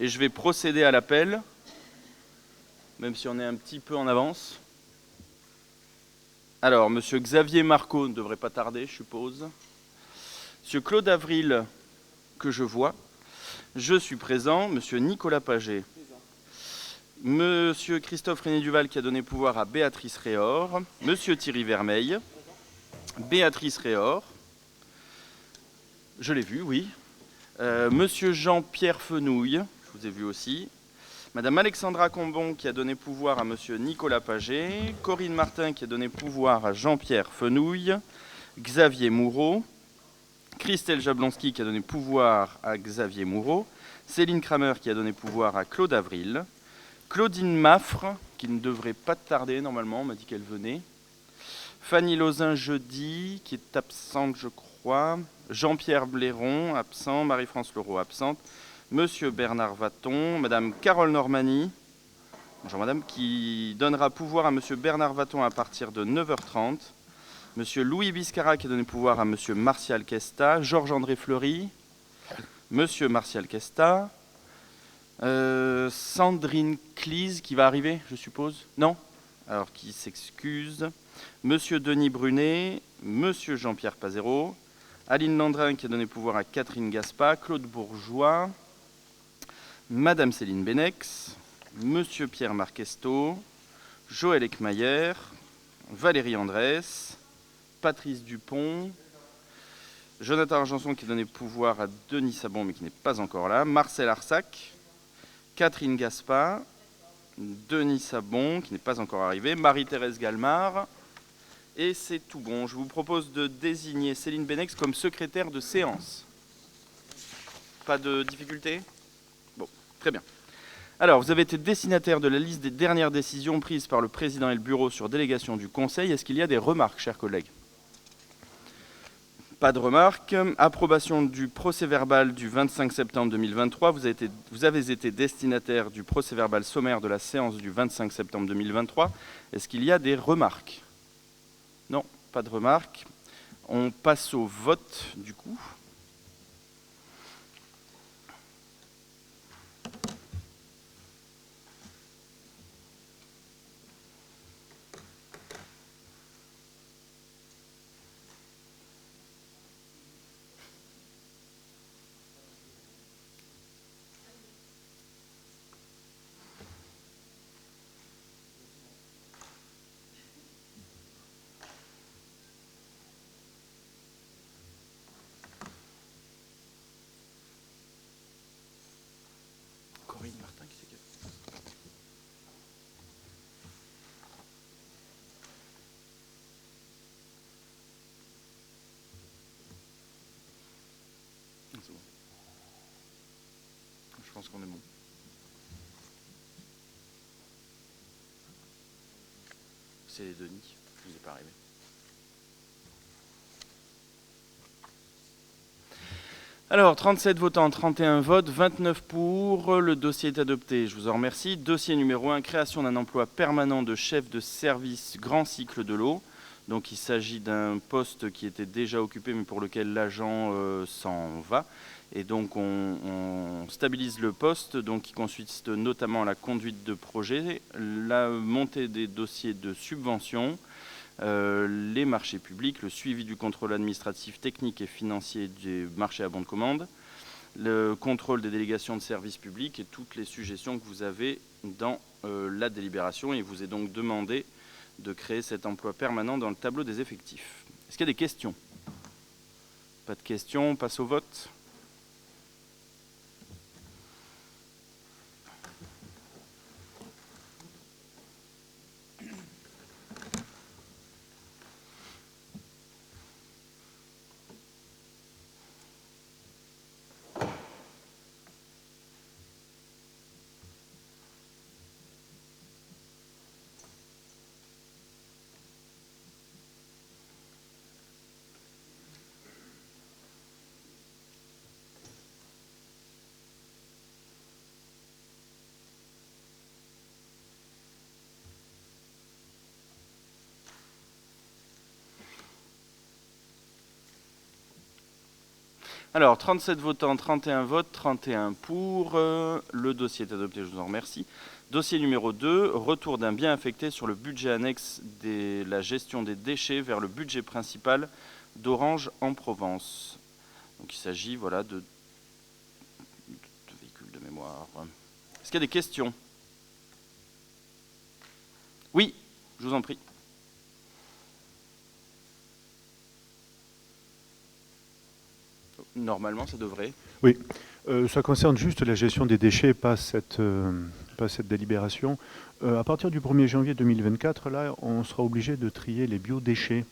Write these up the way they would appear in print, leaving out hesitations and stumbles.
et je vais procéder à l'appel, même si on est un petit peu en avance. Alors, monsieur Xavier Marco ne devrait pas tarder, je suppose. Monsieur Claude Avril, que je vois. Je suis présent. Monsieur Nicolas Paget. Monsieur Christophe René Duval qui a donné pouvoir à Béatrice Réor. Monsieur Thierry Vermeil. Béatrice Réor. Je l'ai vu, oui. Monsieur Jean-Pierre Fenouille, je vous ai vu aussi. Madame Alexandra Combon qui a donné pouvoir à monsieur Nicolas Paget. Corinne Martin qui a donné pouvoir à Jean-Pierre Fenouille. Xavier Moureau. Christelle Jablonski qui a donné pouvoir à Xavier Moureau. Céline Kramer qui a donné pouvoir à Claude Avril. Claudine Maffre, qui ne devrait pas tarder normalement, on m'a dit qu'elle venait. Fanny Lauzin jeudi, qui est absente je crois. Jean-Pierre Blairon, absent. Marie-France Leroux, absente. Monsieur Bernard Vaton. Madame Carole Normani. Bonjour madame, qui donnera pouvoir à monsieur Bernard Vaton à partir de 9h30. Monsieur Louis Biscara qui a donné pouvoir à monsieur Martial Kesta. Georges-André Fleury. Monsieur Martial Kesta. Sandrine Cleese qui va arriver, je suppose. Non. Alors qui s'excuse. Monsieur Denis Brunet. Monsieur Jean-Pierre Pazero. Aline Landrin qui a donné pouvoir à Catherine Gaspa. Claude Bourgeois. Madame Céline Benex. Monsieur Pierre Marquesto. Joël Eckmayer. Valérie Andrès. Patrice Dupont. Jonathan Argenson qui a donné pouvoir à Denis Sabon mais qui n'est pas encore là. Marcel Arsac. Catherine Gaspa, Denis Sabon, qui n'est pas encore arrivé, Marie-Thérèse Galmard, et c'est tout bon. Je vous propose de désigner Céline Benex comme secrétaire de séance. Pas de difficulté ? Bon, très bien. Alors, vous avez été destinataire de la liste des dernières décisions prises par le président et le bureau sur délégation du Conseil. Est-ce qu'il y a des remarques, chers collègues ? Pas de remarques. Approbation du procès-verbal du 25 septembre 2023. Vous avez été destinataire du procès-verbal sommaire de la séance du 25 septembre 2023. Est-ce qu'il y a des remarques ? Non, pas de remarques. On passe au vote, du coup. Corinne Martin qui c'est. C'est bon. Je pense qu'on est bon. C'est les Denis, je ne les ai pas arrivé. Alors, 37 votants, 31 votes, 29 pour. Le dossier est adopté, je vous en remercie. Dossier numéro 1, création d'un emploi permanent de chef de service grand cycle de l'eau. Donc il s'agit d'un poste qui était déjà occupé mais pour lequel l'agent s'en va. Et donc on stabilise le poste, donc qui consiste notamment à la conduite de projet, la montée des dossiers de subvention, les marchés publics, le suivi du contrôle administratif, technique et financier des marchés à bon de commande, le contrôle des délégations de services publics et toutes les suggestions que vous avez dans la délibération. Et il vous est donc demandé de créer cet emploi permanent dans le tableau des effectifs. Est-ce qu'il y a des questions ? Pas de questions, on passe au vote. Alors, 37 votants, 31 votes, 31 pour. Le dossier est adopté, je vous en remercie. Dossier numéro 2, retour d'un bien affecté sur le budget annexe de la gestion des déchets vers le budget principal d'Orange en Provence. Donc il s'agit voilà, de véhicules de mémoire. Est-ce qu'il y a des questions? Oui, je vous en prie. Normalement, ça devrait. Oui, ça concerne juste la gestion des déchets, pas cette délibération. À partir du 1er janvier 2024, là, on sera obligé de trier les biodéchets.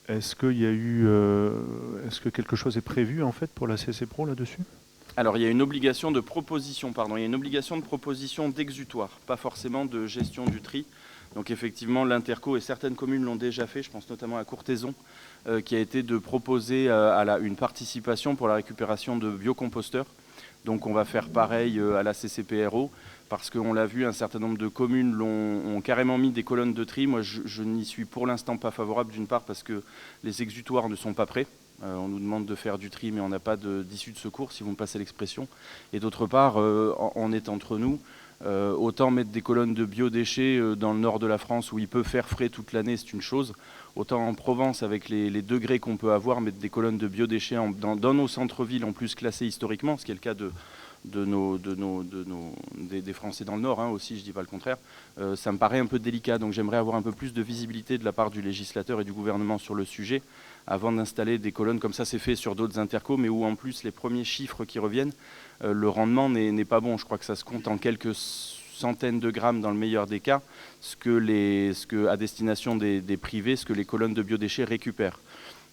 Est-ce que quelque chose est prévu en fait pour la CC Pro là-dessus? Alors, il y a une obligation de proposition, il y a une obligation de proposition d'exutoire, pas forcément de gestion du tri. Donc effectivement, l'Interco et certaines communes l'ont déjà fait, je pense notamment à Courthézon, qui a été de proposer une participation pour la récupération de biocomposteurs. Donc on va faire pareil à la CCPRO, parce qu'on l'a vu, un certain nombre de communes ont carrément mis des colonnes de tri. Moi, je n'y suis pour l'instant pas favorable, d'une part parce que les exutoires ne sont pas prêts. On nous demande de faire du tri, mais on n'a pas d'issue de secours, si vous me passez l'expression. Et d'autre part, on est entre nous. Autant mettre des colonnes de biodéchets dans le nord de la France où il peut faire frais toute l'année, c'est une chose. Autant en Provence, avec les degrés qu'on peut avoir, mettre des colonnes de biodéchets dans nos centres-villes, en plus classés historiquement, ce qui est le cas des Français dans le Nord aussi, je ne dis pas le contraire, ça me paraît un peu délicat. Donc j'aimerais avoir un peu plus de visibilité de la part du législateur et du gouvernement sur le sujet, avant d'installer des colonnes comme ça. C'est fait sur d'autres intercos, mais où en plus les premiers chiffres qui reviennent, le rendement n'est pas bon. Je crois que ça se compte en quelques centaines de grammes dans le meilleur des cas, ce que à destination des privés, ce que les colonnes de biodéchets récupèrent.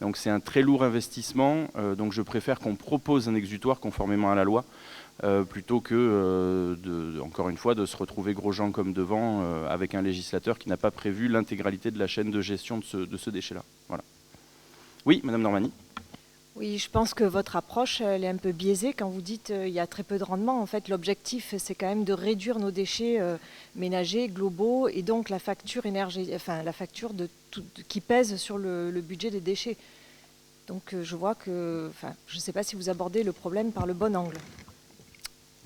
Donc c'est un très lourd investissement, donc je préfère qu'on propose un exutoire conformément à la loi, plutôt que, encore une fois, de se retrouver gros gens comme devant avec un législateur qui n'a pas prévu l'intégralité de la chaîne de gestion de ce déchet-là. Voilà. Oui, Madame Normani. Oui, je pense que votre approche, elle est un peu biaisée quand vous dites qu'il y a très peu de rendement. En fait, l'objectif, c'est quand même de réduire nos déchets ménagers, globaux, et donc la facture qui pèse sur le budget des déchets. Donc je vois que, je ne sais pas si vous abordez le problème par le bon angle.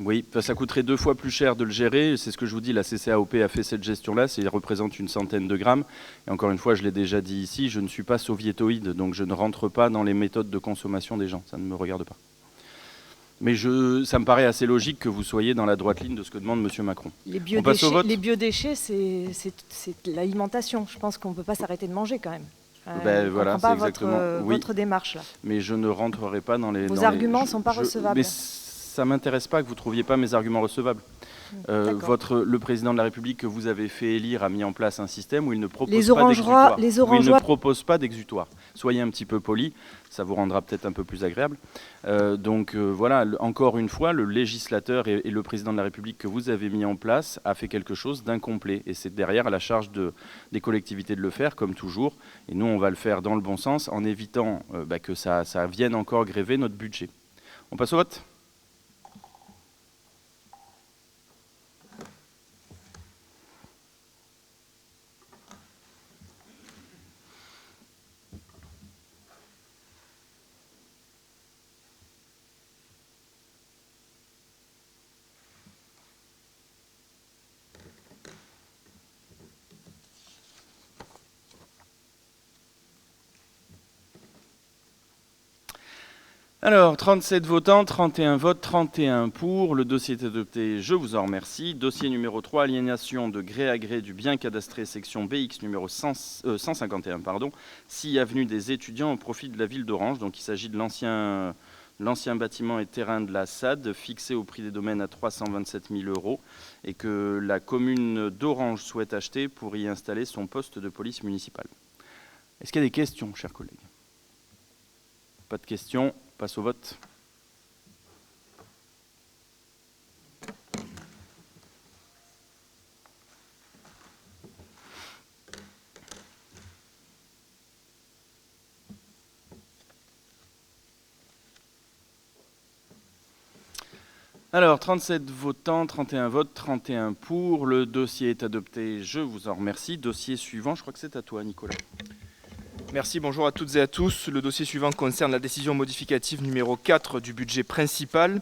Oui, ça coûterait 2 fois plus cher de le gérer. C'est ce que je vous dis, la CCAOP a fait cette gestion-là. Il représente une centaine de grammes. Et encore une fois, je l'ai déjà dit ici, je ne suis pas soviétoïde, donc je ne rentre pas dans les méthodes de consommation des gens. Ça ne me regarde pas. Mais ça me paraît assez logique que vous soyez dans la droite ligne de ce que demande M. Macron. Les biodéchets, c'est l'alimentation. Je pense qu'on ne peut pas s'arrêter de manger quand même. Voilà, c'est exactement votre démarche là. Mais je ne rentrerai pas dans les... Vos arguments ne sont pas recevables. Mais ça ne m'intéresse pas que vous ne trouviez pas mes arguments recevables. Le président de la République que vous avez fait élire a mis en place un système où il ne propose pas d'exutoire. Soyez un petit peu poli, ça vous rendra peut-être un peu plus agréable. Voilà, encore une fois, le législateur et le président de la République que vous avez mis en place a fait quelque chose d'incomplet. Et c'est derrière à la charge des collectivités de le faire, comme toujours. Et nous, on va le faire dans le bon sens, en évitant que ça vienne encore gréver notre budget. On passe au vote ? Alors, 37 votants, 31 votes, 31 pour. Le dossier est adopté, je vous en remercie. Dossier numéro 3, aliénation de gré à gré du bien cadastré section BX numéro 151, 6 avenue des étudiants au profit de la ville d'Orange. Donc il s'agit de l'ancien bâtiment et terrain de la SAD, fixé au prix des domaines à 327 000 € et que la commune d'Orange souhaite acheter pour y installer son poste de police municipale. Est-ce qu'il y a des questions, chers collègues ? Pas de questions. Passe au vote. Alors, 37 votants, 31 votes, 31 pour. Le dossier est adopté, je vous en remercie. Dossier suivant, je crois que c'est à toi, Nicolas. Merci, bonjour à toutes et à tous. Le dossier suivant concerne la décision modificative numéro 4 du budget principal.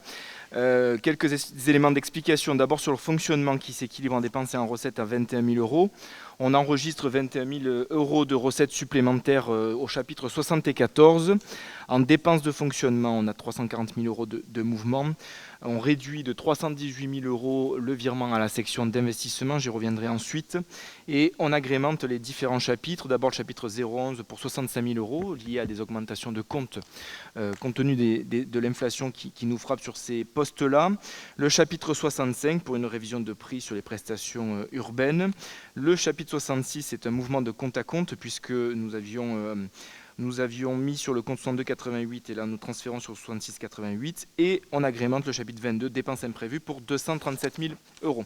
Quelques éléments d'explication. D'abord sur le fonctionnement qui s'équilibre en dépenses et en recettes à 21 000 euros. On enregistre 21 000 euros de recettes supplémentaires au chapitre 74. En dépenses de fonctionnement, on a 340 000 euros de mouvement. On réduit de 318 000 euros le virement à la section d'investissement, j'y reviendrai ensuite. Et on agrémente les différents chapitres. D'abord le chapitre 011 pour 65 000 euros liés à des augmentations de compte compte tenu de l'inflation qui nous frappe sur ces postes-là. Le chapitre 65 pour une révision de prix sur les prestations urbaines. Le chapitre 66 est un mouvement de compte à compte puisque nous avions mis sur le compte 62,88 et là nous transférons sur 66,88 et on agrémente le chapitre 22, dépenses imprévues pour 237 000 euros.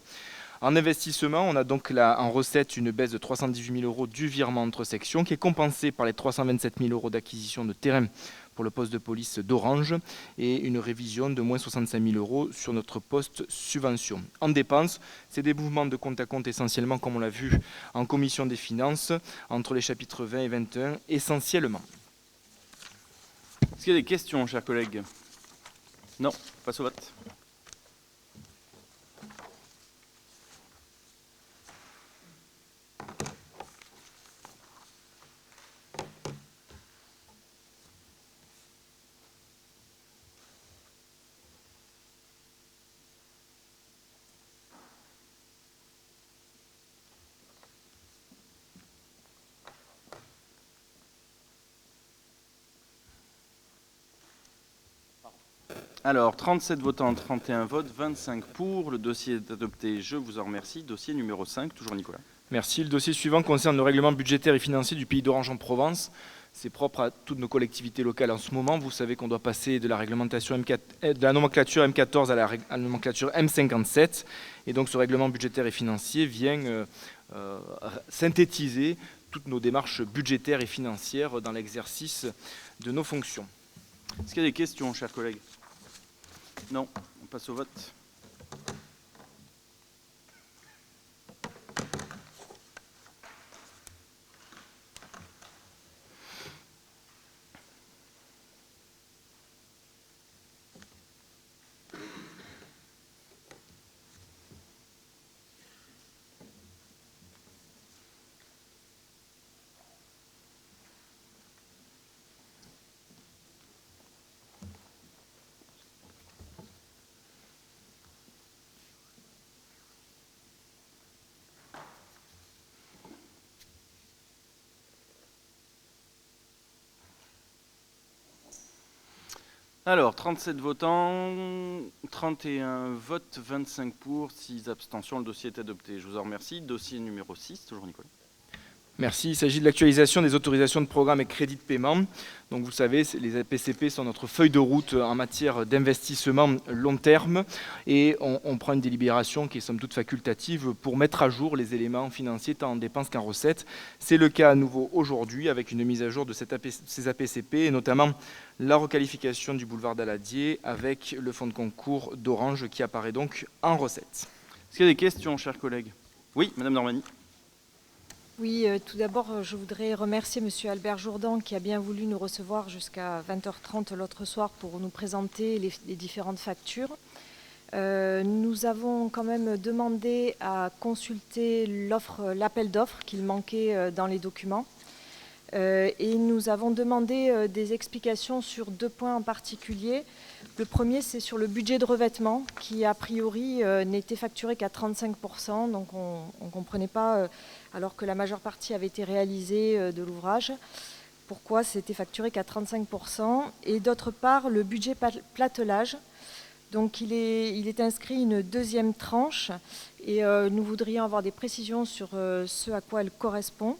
En investissement, on a donc là en recette une baisse de 318 000 euros du virement entre sections qui est compensée par les 327 000 euros d'acquisition de terrain pour le poste de police d'Orange et une révision de moins 65 000 euros sur notre poste subvention. En dépenses, c'est des mouvements de compte à compte essentiellement, comme on l'a vu en commission des finances, entre les chapitres 20 et 21 essentiellement. Est-ce qu'il y a des questions, chers collègues? Non, on passe au vote. Alors, 37 votants, 31 votes, 25 pour. Le dossier est adopté, je vous en remercie. Dossier numéro 5, toujours Nicolas. Merci. Le dossier suivant concerne le règlement budgétaire et financier du Pays d'Orange en Provence. C'est propre à toutes nos collectivités locales en ce moment. Vous savez qu'on doit passer de la réglementation de la nomenclature M14 à la nomenclature M57. Et donc ce règlement budgétaire et financier vient synthétiser toutes nos démarches budgétaires et financières dans l'exercice de nos fonctions. Est-ce qu'il y a des questions, chers collègues? Non, on passe au vote. Alors, 37 votants, 31 votes, 25 pour, 6 abstentions. Le dossier est adopté. Je vous en remercie. Dossier numéro 6, toujours Nicolas. Merci. Il s'agit de l'actualisation des autorisations de programme et crédits de paiement. Donc vous le savez, les APCP sont notre feuille de route en matière d'investissement long terme et on prend une délibération qui est somme toute facultative pour mettre à jour les éléments financiers tant en dépenses qu'en recettes. C'est le cas à nouveau aujourd'hui avec une mise à jour de ces APCP et notamment la requalification du boulevard d'Aladier avec le fonds de concours d'Orange qui apparaît donc en recettes. Est-ce qu'il y a des questions, chers collègues? Oui, Madame Normani. Oui, tout d'abord, je voudrais remercier M. Albert Jourdan qui a bien voulu nous recevoir jusqu'à 20h30 l'autre soir pour nous présenter les différentes factures. Nous avons quand même demandé à consulter l'appel d'offres qu'il manquait dans les documents. Et nous avons demandé des explications sur 2 points en particulier. Le premier, c'est sur le budget de revêtement qui, a priori, n'était facturé qu'à 35%. Donc on ne comprenait pas, alors que la majeure partie avait été réalisée de l'ouvrage, pourquoi c'était facturé qu'à 35%. Et d'autre part, le budget platelage. Donc il est inscrit une 2e tranche et nous voudrions avoir des précisions sur ce à quoi elle correspond.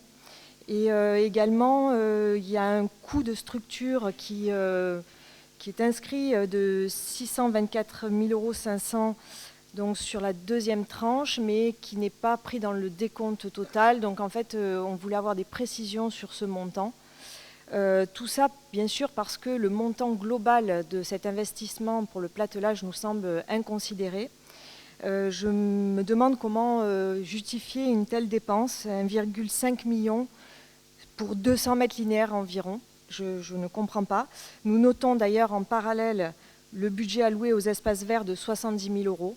Et également, il y a un coût de structure qui est inscrit de 624 500 € donc sur la 2e tranche, mais qui n'est pas pris dans le décompte total. Donc en fait, on voulait avoir des précisions sur ce montant. Tout ça, bien sûr, parce que le montant global de cet investissement pour le platelage nous semble inconsidéré. Je me demande comment justifier une telle dépense, 1,5 million pour 200 mètres linéaires environ. Je ne comprends pas. Nous notons d'ailleurs en parallèle le budget alloué aux espaces verts de 70 000 €.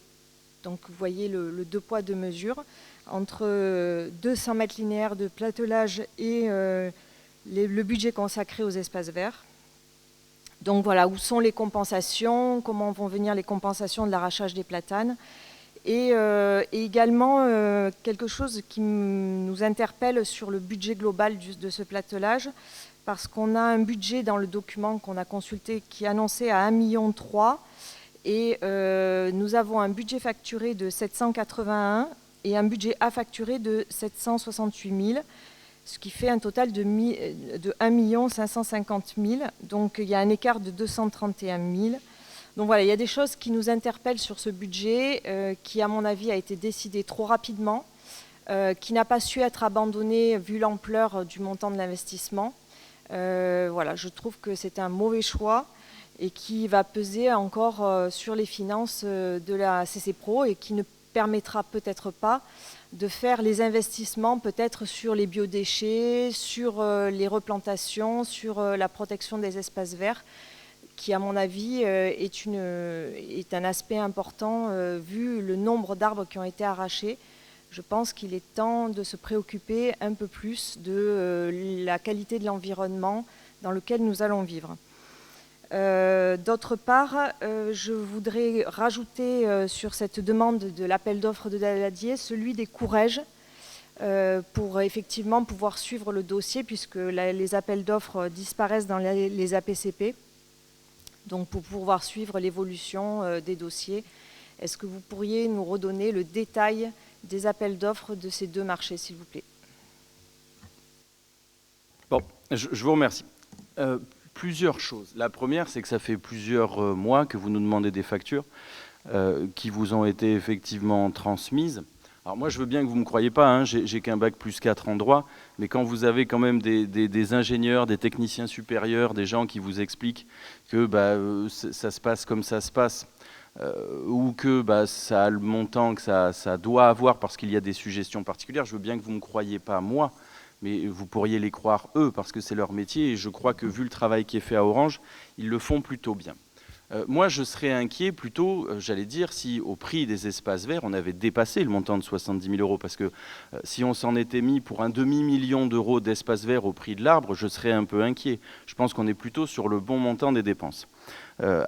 Donc vous voyez le deux poids, deux mesures, entre 200 mètres linéaires de platelage et le budget consacré aux espaces verts. Donc voilà, où sont les compensations, comment vont venir les compensations de l'arrachage des platanes. Et également quelque chose qui nous interpelle sur le budget global de ce platelage, parce qu'on a un budget dans le document qu'on a consulté qui est annoncé à 1,3 million et nous avons un budget facturé de 781 et un budget à facturer de 768 000, ce qui fait un total de 1 550 000. Donc il y a un écart de 231 000. Donc voilà, il y a des choses qui nous interpellent sur ce budget qui, à mon avis, a été décidé trop rapidement, qui n'a pas su être abandonné vu l'ampleur du montant de l'investissement. Voilà, je trouve que c'est un mauvais choix et qui va peser encore sur les finances de la CCPRO et qui ne permettra peut-être pas de faire les investissements peut-être sur les biodéchets, sur les replantations, sur la protection des espaces verts, qui à mon avis est un aspect important vu le nombre d'arbres qui ont été arrachés. Je pense qu'il est temps de se préoccuper un peu plus de la qualité de l'environnement dans lequel nous allons vivre. D'autre part, je voudrais rajouter sur cette demande de l'appel d'offres de Daladier celui des courèges pour effectivement pouvoir suivre le dossier, puisque les appels d'offres disparaissent dans les APCP. Donc pour pouvoir suivre l'évolution des dossiers, est-ce que vous pourriez nous redonner le détail des appels d'offres de ces deux marchés, s'il vous plaît? Bon, je vous remercie. Plusieurs choses. La première, c'est que ça fait plusieurs mois que vous nous demandez des factures qui vous ont été effectivement transmises. Alors moi, je veux bien que vous ne me croyez pas, hein, j'ai qu'un bac plus 4 en droit, mais quand vous avez quand même des ingénieurs, des techniciens supérieurs, des gens qui vous expliquent que ça se passe comme ça se passe, ou que ça a le montant que ça doit avoir parce qu'il y a des suggestions particulières, je veux bien que vous ne me croyiez pas moi, mais vous pourriez les croire eux, parce que c'est leur métier, et je crois que vu le travail qui est fait à Orange, ils le font plutôt bien. Moi, je serais inquiet plutôt, j'allais dire, si au prix des espaces verts, on avait dépassé le montant de 70 000 €, parce que si on s'en était mis pour un demi-million d'euros d'espaces verts au prix de l'arbre, je serais un peu inquiet. Je pense qu'on est plutôt sur le bon montant des dépenses.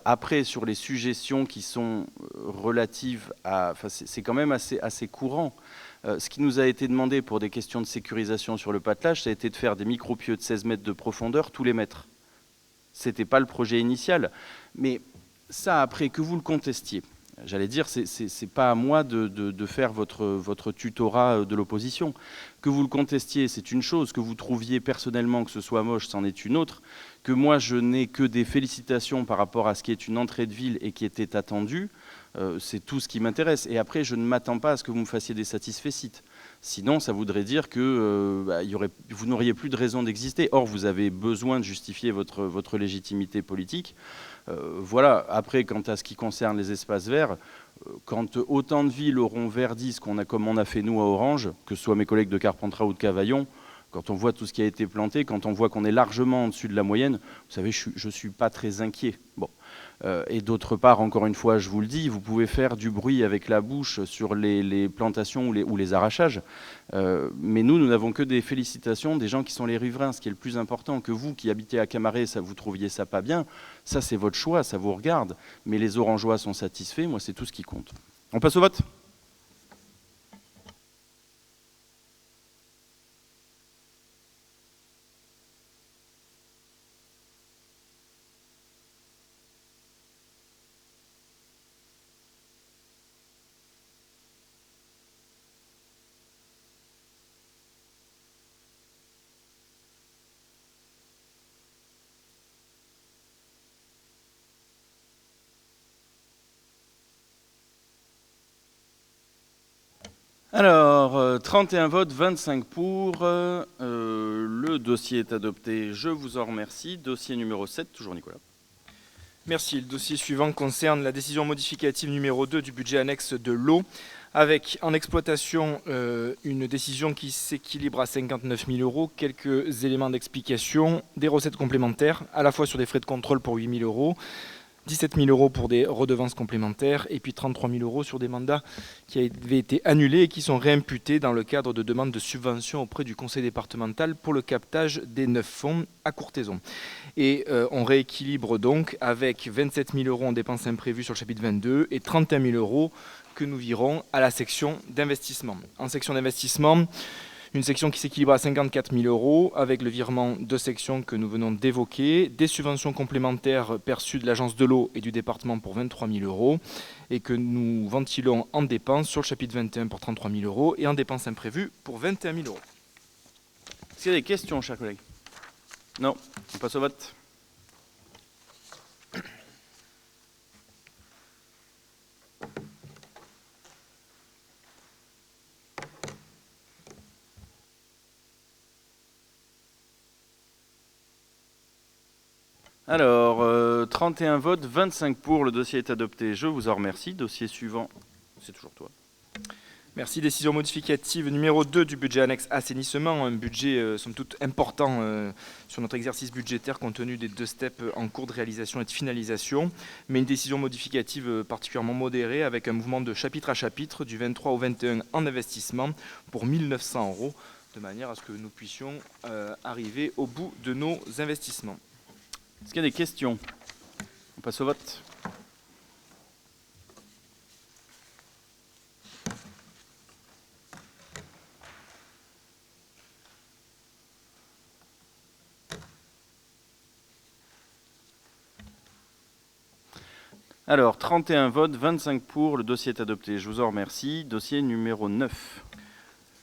Après, sur les suggestions qui sont relatives à... Enfin, c'est quand même assez courant. Ce qui nous a été demandé pour des questions de sécurisation sur le patelage, ça a été de faire des micro-pieux de 16 mètres de profondeur tous les mètres. Ce n'était pas le projet initial. Mais ça, après, que vous le contestiez, j'allais dire, c'est pas à moi de faire votre tutorat de l'opposition. Que vous le contestiez, c'est une chose. Que vous trouviez personnellement que ce soit moche, c'en est une autre. Que moi, je n'ai que des félicitations par rapport à ce qui est une entrée de ville et qui était attendu, c'est tout ce qui m'intéresse. Et après, je ne m'attends pas à ce que vous me fassiez des satisfecit. Sinon, ça voudrait dire que vous n'auriez plus de raison d'exister. Or, vous avez besoin de justifier votre légitimité politique. Voilà. Après, quant à ce qui concerne les espaces verts, quand autant de villes auront verdi comme on a fait nous à Orange, que ce soit mes collègues de Carpentras ou de Cavaillon, quand on voit tout ce qui a été planté, quand on voit qu'on est largement en dessus de la moyenne, vous savez, je ne suis pas très inquiet. Bon. Et d'autre part, encore une fois, je vous le dis, vous pouvez faire du bruit avec la bouche sur les plantations ou les arrachages, mais nous n'avons que des félicitations des gens qui sont les riverains, ce qui est le plus important. Que vous, qui habitez à Camaret, vous trouviez ça pas bien, ça c'est votre choix, ça vous regarde, mais les Orangeois sont satisfaits, moi c'est tout ce qui compte. On passe au vote ? Alors, 31 votes, 25 pour. Le dossier est adopté. Je vous en remercie. Dossier numéro 7, toujours Nicolas. Merci. Le dossier suivant concerne la décision modificative numéro 2 du budget annexe de l'eau, avec en exploitation une décision qui s'équilibre à 59 000 euros, quelques éléments d'explication, des recettes complémentaires, à la fois sur des frais de contrôle pour 8 000 euros, 17 000 euros pour des redevances complémentaires et puis 33 000 euros sur des mandats qui avaient été annulés et qui sont réimputés dans le cadre de demandes de subventions auprès du conseil départemental pour le captage des 9 fonds à Courthézon. Et on rééquilibre donc avec 27 000 euros en dépenses imprévues sur le chapitre 22 et 31 000 euros que nous virons à la section d'investissement. En section d'investissement, une section qui s'équilibre à 54 000 euros avec le virement de sections que nous venons d'évoquer, des subventions complémentaires perçues de l'agence de l'eau et du département pour 23 000 euros et que nous ventilons en dépenses sur le chapitre 21 pour 33 000 euros et en dépenses imprévues pour 21 000 euros. Est-ce qu'il y a des questions, chers collègues? Non. On passe au vote. Alors, 31 votes, 25 pour, le dossier est adopté. Je vous en remercie. Dossier suivant, c'est toujours toi. Merci. Décision modificative numéro 2 du budget annexe assainissement, un budget somme toute important sur notre exercice budgétaire compte tenu des 2 steps en cours de réalisation et de finalisation, mais une décision modificative particulièrement modérée avec un mouvement de chapitre à chapitre du 23 au 21 en investissement pour 1 900 euros, de manière à ce que nous puissions arriver au bout de nos investissements. Est-ce qu'il y a des questions? On passe au vote. Alors, 31 votes, 25 pour, le dossier est adopté. Je vous en remercie. Dossier numéro 9.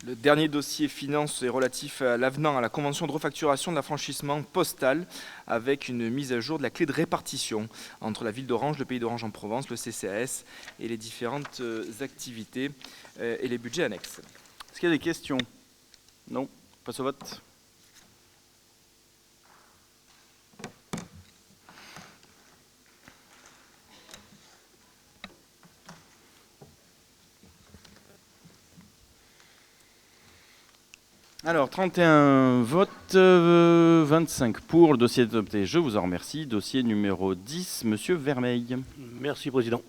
Le dernier dossier finance est relatif à l'avenant à la convention de refacturation de l'affranchissement postal avec une mise à jour de la clé de répartition entre la ville d'Orange, le pays d'Orange en Provence, le CCAS et les différentes activités et les budgets annexes. Est-ce qu'il y a des questions? Non. On passe au vote. Alors, 31 votes, 25 pour, le dossier est adopté. Je vous en remercie. Dossier numéro 10, Monsieur Vermeil. Merci, Président.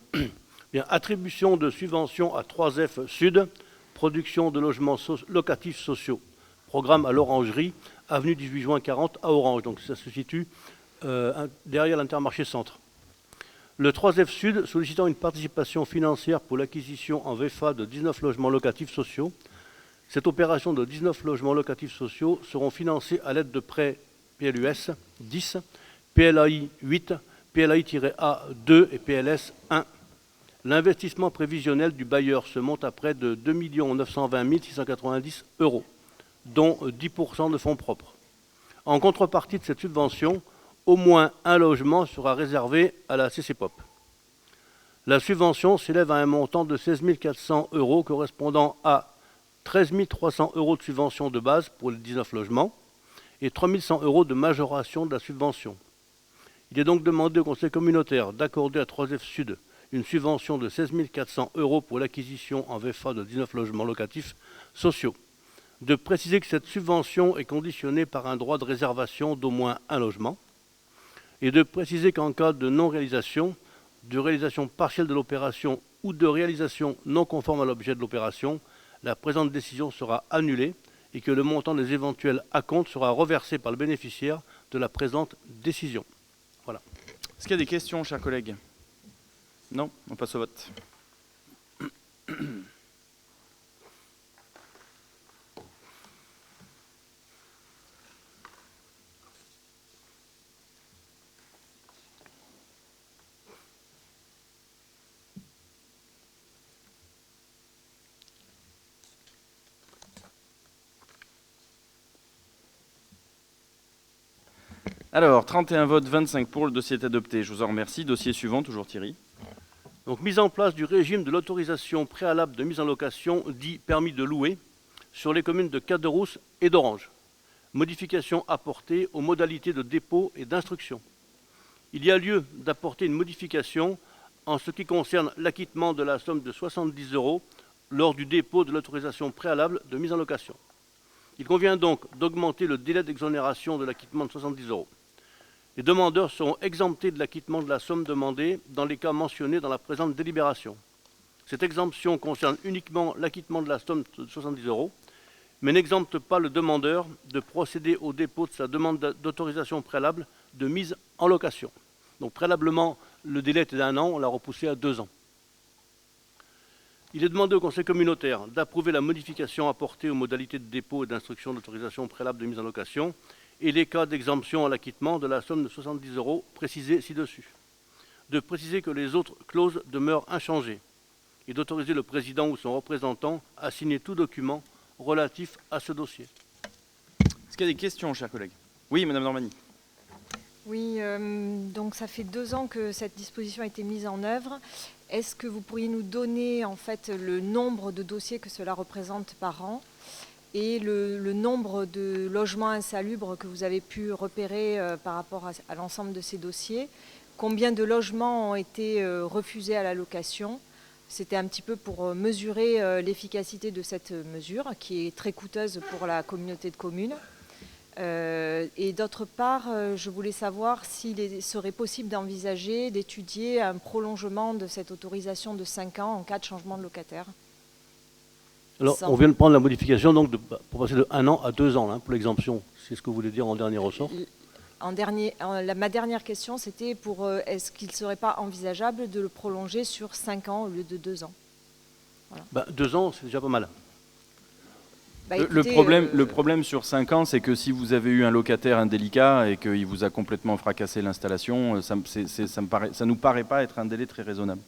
Bien, attribution de subventions à 3F Sud, production de logements locatifs sociaux. Programme à l'Orangerie, avenue 18 juin 40 à Orange. Donc ça se situe derrière l'Intermarché Centre. Le 3F Sud sollicitant une participation financière pour l'acquisition en VFA de 19 logements locatifs sociaux. Cette opération de 19 logements locatifs sociaux seront financés à l'aide de prêts PLUS 10, PLAI 8, PLAI-A 2 et PLS 1. L'investissement prévisionnel du bailleur se monte à près de 2 920 690 €, dont 10% de fonds propres. En contrepartie de cette subvention, au moins un logement sera réservé à la CCPOP. La subvention s'élève à un montant de 16 400 € correspondant à 13 300 € de subvention de base pour les 19 logements et 3 100 € de majoration de la subvention. Il est donc demandé au Conseil communautaire d'accorder à 3F Sud une subvention de 16 400 € pour l'acquisition en VFA de 19 logements locatifs sociaux. De préciser que cette subvention est conditionnée par un droit de réservation d'au moins un logement et de préciser qu'en cas de non-réalisation, de réalisation partielle de l'opération ou de réalisation non conforme à l'objet de l'opération, la présente décision sera annulée et que le montant des éventuels acomptes sera reversé par le bénéficiaire de la présente décision. Voilà. Est-ce qu'il y a des questions, chers collègues? Non. On passe au vote. Alors, 31 votes, 25 pour, le dossier est adopté. Je vous en remercie. Dossier suivant, toujours Thierry. Donc, mise en place du régime de l'autorisation préalable de mise en location, dit permis de louer, sur les communes de Caderousse et d'Orange. Modification apportée aux modalités de dépôt et d'instruction. il y a lieu d'apporter une modification en ce qui concerne l'acquittement de la somme de 70 € lors du dépôt de l'autorisation préalable de mise en location. Il convient donc d'augmenter le délai d'exonération de l'acquittement de 70 €. Les demandeurs seront exemptés de l'acquittement de la somme demandée dans les cas mentionnés dans la présente délibération. Cette exemption concerne uniquement l'acquittement de la somme de 70 €, mais n'exempte pas le demandeur de procéder au dépôt de sa demande d'autorisation préalable de mise en location. Donc préalablement, le délai était d'1 an, on l'a repoussé à 2 ans. Il est demandé au Conseil communautaire d'approuver la modification apportée aux modalités de dépôt et d'instruction d'autorisation préalable de mise en location et les cas d'exemption à l'acquittement de la somme de 70 € précisés ci-dessus. De préciser que les autres clauses demeurent inchangées et d'autoriser le président ou son représentant à signer tout document relatif à ce dossier. Est-ce qu'il y a des questions, chers collègues? Oui, Madame Normani. Oui, donc ça fait 2 ans que cette disposition a été mise en œuvre. Est-ce que vous pourriez nous donner en fait le nombre de dossiers que cela représente par an et le nombre de logements insalubres que vous avez pu repérer par rapport à l'ensemble de ces dossiers? Combien de logements ont été refusés à la location? C'était un petit peu pour mesurer l'efficacité de cette mesure qui est très coûteuse pour la communauté de communes. Et d'autre part, je voulais savoir s'il serait possible d'envisager, d'étudier un prolongement de cette autorisation de 5 ans en cas de changement de locataire. Alors, on vient de prendre la modification donc pour passer de 1 an à 2 ans pour l'exemption. C'est ce que vous voulez dire en dernier ressort? Ma dernière question, c'était pour est-ce qu'il ne serait pas envisageable de le prolonger sur 5 ans au lieu de 2 ans? Voilà. 2 ans, c'est déjà pas mal. Le problème sur 5 ans, c'est que si vous avez eu un locataire indélicat et qu'il vous a complètement fracassé l'installation, ça ne nous paraît pas être un délai très raisonnable.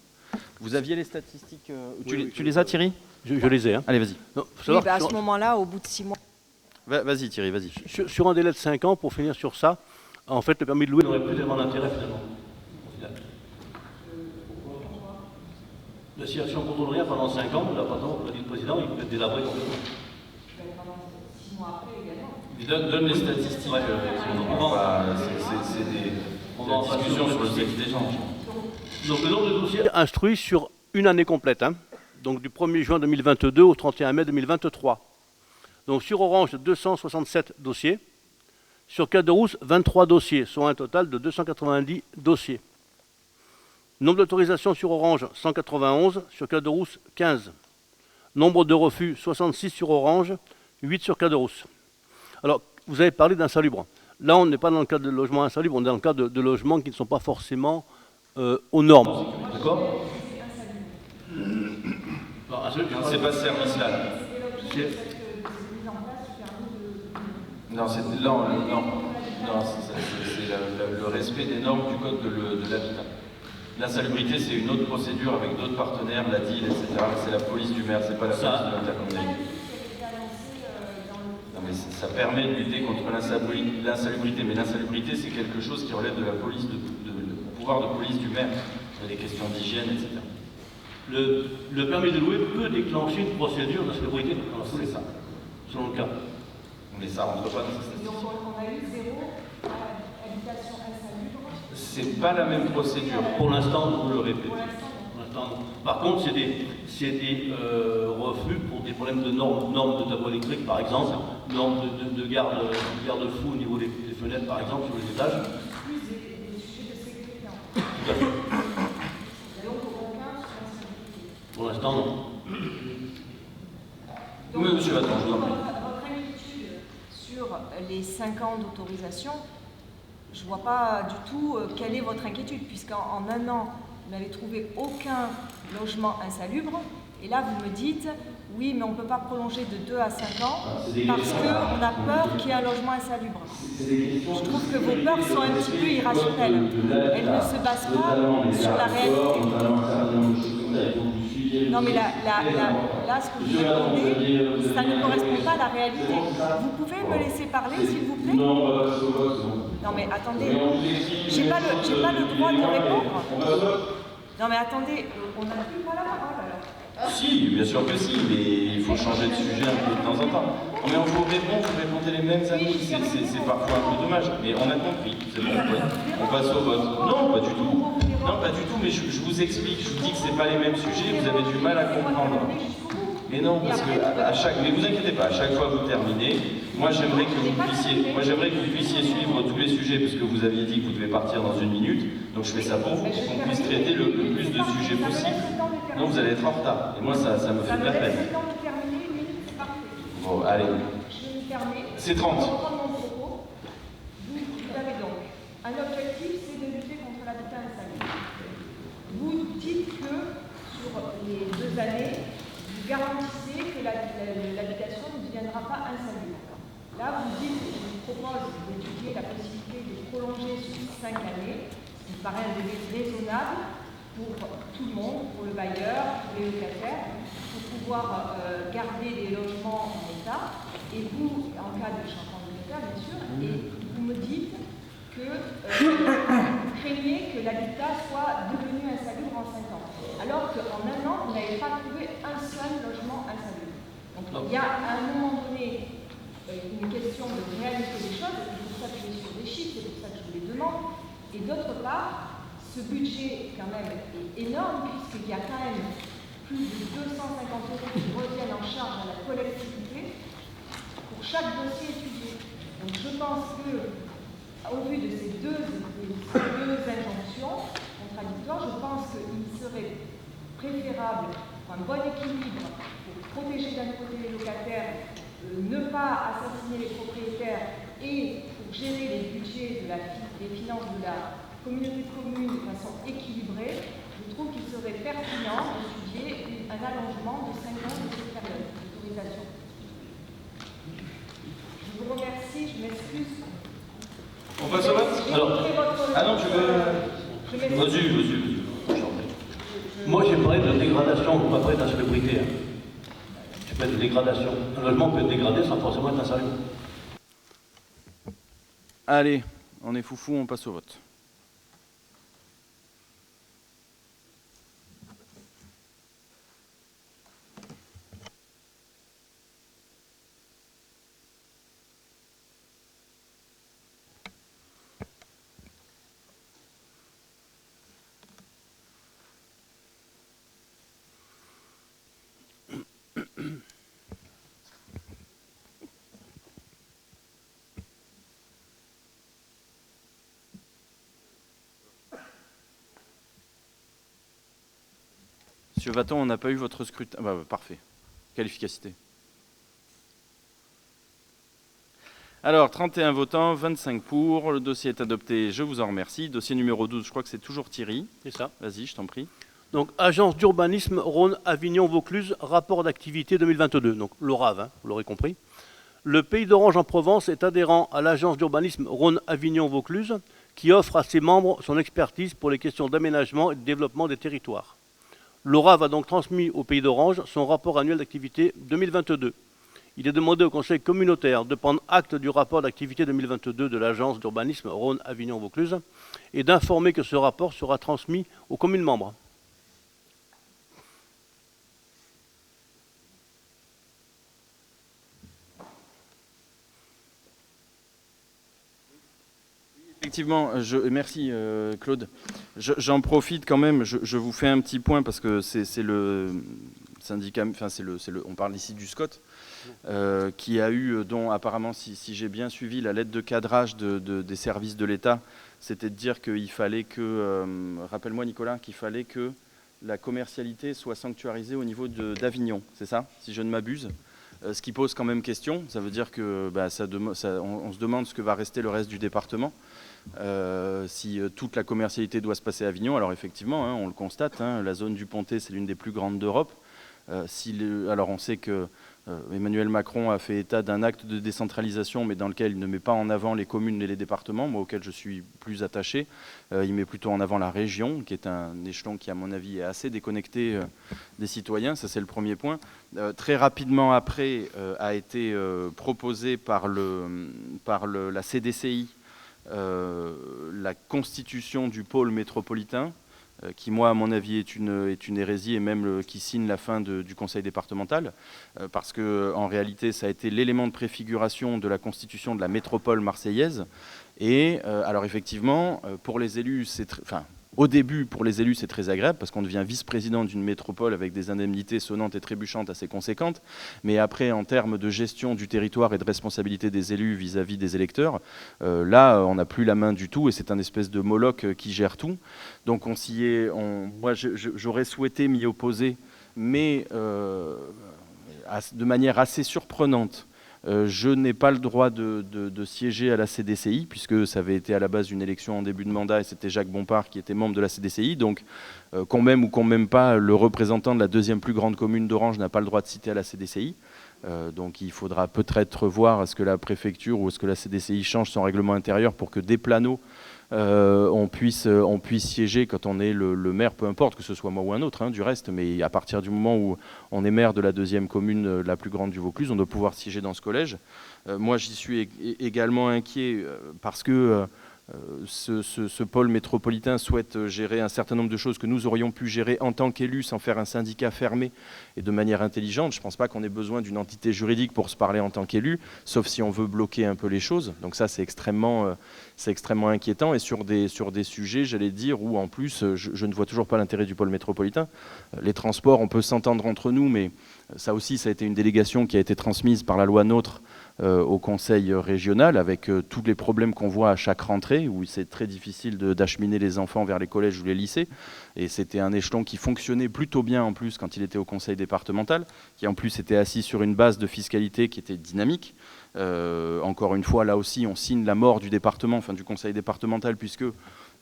Vous aviez les statistiques tu les as, Thierry? Je les ai. Allez, vas-y. Oui, à ce moment-là, au bout de 6 mois. Vas-y, Thierry, vas-y. Sur un délai de 5 ans, pour finir sur ça, en fait, le permis de louer n'aurait plus tellement d'intérêt finalement. Si on ne contrôle rien pendant 5 ans, l'appartement, le président, il peut être délabré complètement. Donne les statistiques. C'est des discussions sur le sexe des gens. Donc le nombre de dossiers instruits sur une année complète, donc du 1er juin 2022 au 31 mai 2023. Donc sur Orange, 267 dossiers. Sur Caderousse, 23 dossiers, soit un total de 290 dossiers. Nombre d'autorisations sur Orange, 191. Sur Caderousse, 15. Nombre de refus, 66 sur Orange, 8 sur Caderousse. Alors, vous avez parlé d'insalubre. Là, on n'est pas dans le cas de logements insalubres, on est dans le cas de logements qui ne sont pas forcément aux normes. D'accord? C'est pas ce service-là. Non, c'est le respect des normes du code de l'habitat. L'insalubrité, c'est une autre procédure avec d'autres partenaires, la DIL, etc. C'est la police du maire, c'est pas la police de la commune. Non, mais ça permet de lutter contre l'insalubrité, mais l'insalubrité, c'est quelque chose qui relève de la police, du pouvoir de police du maire. Il y a des questions d'hygiène, etc. Le permis de louer peut déclencher une procédure d'insalubrité. C'est ça. Selon le cas. Mais ça rentre pas dans cette statistique. Donc on a eu 0 habitation insalubre. C'est pas la même procédure. Pour l'instant, vous le répétez. Par contre, c'est des refus pour des problèmes de normes de tableau électrique, par exemple, normes de garde-fou au niveau des fenêtres, par exemple, sur les étages. Plus des sujets de sécurité. Tout à fait. Et donc aucun sur l'insalubrité. Pour l'instant, non. Oui, monsieur, attends, je vous en prie. Votre inquiétude sur les 5 ans d'autorisation, je ne vois pas du tout quelle est votre inquiétude, puisqu'en 1 an, vous n'avez trouvé aucun logement insalubre. Et là, vous me dites, oui, mais on ne peut pas prolonger de 2 à 5 ans parce qu'on a peur qu'il y ait un logement insalubre. Je trouve que vos peurs sont un petit peu irrationnelles. Elles ne se basent pas sur la réalité. Non, mais là, ce que vous répondez, ça ne correspond pas à la réalité. Vous pouvez me laisser parler, s'il vous plaît? Non, mais attendez, j'ai pas le droit de répondre. Non, mais attendez, on n'a plus pas la parole alors. Si, bien sûr que si, mais il faut changer de sujet un peu de temps en temps. Mais on vous répond, vous répondez les mêmes amis, c'est parfois un peu dommage, mais on a compris, c'est bon, ouais. On passe au vote. Non, pas du tout. Non, pas du tout, mais je vous explique, je vous dis que c'est pas les mêmes sujets, vous avez du mal à comprendre. Mais non, parce que à chaque, mais vous inquiétez pas, à chaque fois que vous terminez, moi j'aimerais que vous puissiez suivre tous les sujets, parce que vous aviez dit que vous devez partir dans 1 minute, donc je fais ça pour vous, pour qu'on puisse traiter le plus de sujets possible. Non, vous allez être en retard, et moi ça me fait de la peine. Bon, allez. C'est 30. Vous avez donc un objectif, c'est de lutter contre l'habitat insalubre. Vous dites que sur les 2 années, vous garantissez que l'habitation ne deviendra pas insalubre. Là, vous dites, je vous propose d'étudier la possibilité de prolonger sur 5 années, ce qui me paraît un délai raisonnable pour tout le monde, pour le bailleur, pour les locataires, pour pouvoir garder des logements en état. Et vous, en cas de changement de locataire, bien sûr, et vous me dites que vous craignez que l'habitat soit devenu insalubre en 5 ans. Alors qu'en 1 an, vous n'avez pas trouvé un seul logement insalubre. Donc il y a à un moment donné une question de réalité des choses, et c'est pour ça que je suis sur des chiffres, c'est pour ça que je vous les demande. Et d'autre part, ce budget quand même est énorme, puisqu'il y a quand même plus de 250 € qui reviennent en charge à la collectivité pour chaque dossier étudié. Donc je pense que, au vu de ces deux injonctions contradictoires, je pense qu'il serait préférable, pour un bon équilibre, pour protéger d'un côté les locataires, ne pas assassiner les propriétaires et pour gérer les budgets des finances de la communauté de communes de façon équilibrée, je trouve qu'il serait pertinent d'étudier un allongement de 5 ans de cette période d'autorisation. Je vous remercie, je m'excuse. On passe au vote? Ah non, tu veux... Vas-y. Moi, j'ai parlé de dégradation, pas parlé d'insalubrité. J'ai parlé de dégradation. Un logement peut être dégradé sans forcément être insalubre. Allez, on est foufou, on passe au vote. Monsieur Vaton, on n'a pas eu votre scrutin. Bah, parfait. Quelle efficacité. Alors, 31 votants, 25 pour. Le dossier est adopté, je vous en remercie. Dossier numéro 12, je crois que c'est toujours Thierry. C'est ça. Vas-y, je t'en prie. Donc, Agence d'urbanisme Rhône-Avignon-Vaucluse, rapport d'activité 2022. Donc, l'ORAV, vous l'aurez compris. Le Pays d'Orange en Provence est adhérent à l'Agence d'urbanisme Rhône-Avignon-Vaucluse, qui offre à ses membres son expertise pour les questions d'aménagement et de développement des territoires. L'ORAV a donc transmis au Pays d'Orange son rapport annuel d'activité 2022. Il est demandé au Conseil communautaire de prendre acte du rapport d'activité 2022 de l'Agence d'urbanisme Rhône-Avignon-Vaucluse et d'informer que ce rapport sera transmis aux communes membres. Effectivement, merci Claude. J'en profite quand même, je vous fais un petit point parce que c'est le syndicat, enfin on parle ici du SCOT, qui a eu, dont apparemment, si j'ai bien suivi la lettre de cadrage des services de l'État, c'était de dire qu'il fallait que, rappelle-moi Nicolas, qu'il fallait que la commercialité soit sanctuarisée au niveau d'Avignon, c'est ça, si je ne m'abuse? Ce qui pose quand même question, ça veut dire que on se demande ce que va rester le reste du département. Si toute la commercialité doit se passer à Avignon, alors effectivement, hein, on le constate, hein, la zone du Pontet, c'est l'une des plus grandes d'Europe. Alors on sait que Emmanuel Macron a fait état d'un acte de décentralisation, mais dans lequel il ne met pas en avant les communes et les départements, moi auquel je suis plus attaché. Il met plutôt en avant la région, qui est un échelon qui, à mon avis, est assez déconnecté des citoyens. Ça, c'est le premier point. Très rapidement après, a été proposé par la CDCI la constitution du pôle métropolitain. qui, moi, à mon avis, est une hérésie, et même qui signe la fin du conseil départemental, parce qu'en réalité, ça a été l'élément de préfiguration de la constitution de la métropole marseillaise. Et alors effectivement, pour les élus, au début, pour les élus, c'est très agréable parce qu'on devient vice-président d'une métropole avec des indemnités sonnantes et trébuchantes assez conséquentes. Mais après, en termes de gestion du territoire et de responsabilité des élus vis-à-vis des électeurs, là, on n'a plus la main du tout et c'est un espèce de Moloch qui gère tout. Donc moi, j'aurais souhaité m'y opposer, mais de manière assez surprenante. Je n'ai pas le droit de siéger à la CDCI, puisque ça avait été à la base une élection en début de mandat, et c'était Jacques Bompard qui était membre de la CDCI. Donc, qu'on m'aime ou qu'on m'aime pas, le représentant de la deuxième plus grande commune d'Orange n'a pas le droit de citer à la CDCI. Donc, il faudra peut-être voir est-ce que la préfecture ou est-ce que la CDCI change son règlement intérieur pour que des planos on puisse siéger quand on est le maire, peu importe, que ce soit moi ou un autre, du reste, mais à partir du moment où on est maire de la deuxième commune la plus grande du Vaucluse, on doit pouvoir siéger dans ce collège. Moi, j'y suis également inquiet parce que ce pôle métropolitain souhaite gérer un certain nombre de choses que nous aurions pu gérer en tant qu'élus sans faire un syndicat fermé et de manière intelligente. Je ne pense pas qu'on ait besoin d'une entité juridique pour se parler en tant qu'élu, sauf si on veut bloquer un peu les choses. Donc ça, c'est extrêmement inquiétant. Et sur des sujets, j'allais dire, où en plus, je ne vois toujours pas l'intérêt du pôle métropolitain. Les transports, on peut s'entendre entre nous, mais ça aussi, ça a été une délégation qui a été transmise par la loi NOTRe au conseil régional, avec tous les problèmes qu'on voit à chaque rentrée, où c'est très difficile d'acheminer les enfants vers les collèges ou les lycées. Et c'était un échelon qui fonctionnait plutôt bien en plus quand il était au conseil départemental, qui en plus était assis sur une base de fiscalité qui était dynamique. Encore une fois, là aussi, on signe la mort du département, enfin du conseil départemental, puisque,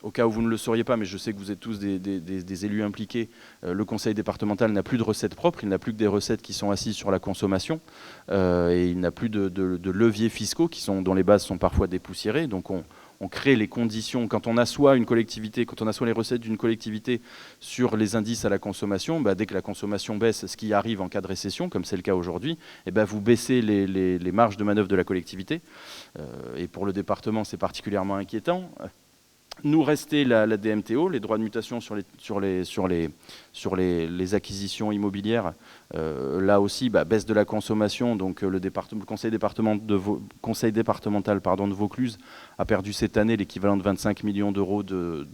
au cas où vous ne le sauriez pas, mais je sais que vous êtes tous des élus impliqués, le conseil départemental n'a plus de recettes propres, il n'a plus que des recettes qui sont assises sur la consommation, et il n'a plus de leviers fiscaux dont les bases sont parfois dépoussiérées. Donc on crée les conditions, quand on assoit une collectivité, quand on assoit les recettes d'une collectivité sur les indices à la consommation, dès que la consommation baisse, ce qui arrive en cas de récession, comme c'est le cas aujourd'hui, vous baissez les marges de manœuvre de la collectivité. Et pour le département, c'est particulièrement inquiétant. Nous restait la DMTO, les droits de mutation sur les acquisitions immobilières. Là aussi, baisse de la consommation. Donc le conseil départemental de Vaucluse a perdu cette année l'équivalent de 25 millions d'euros de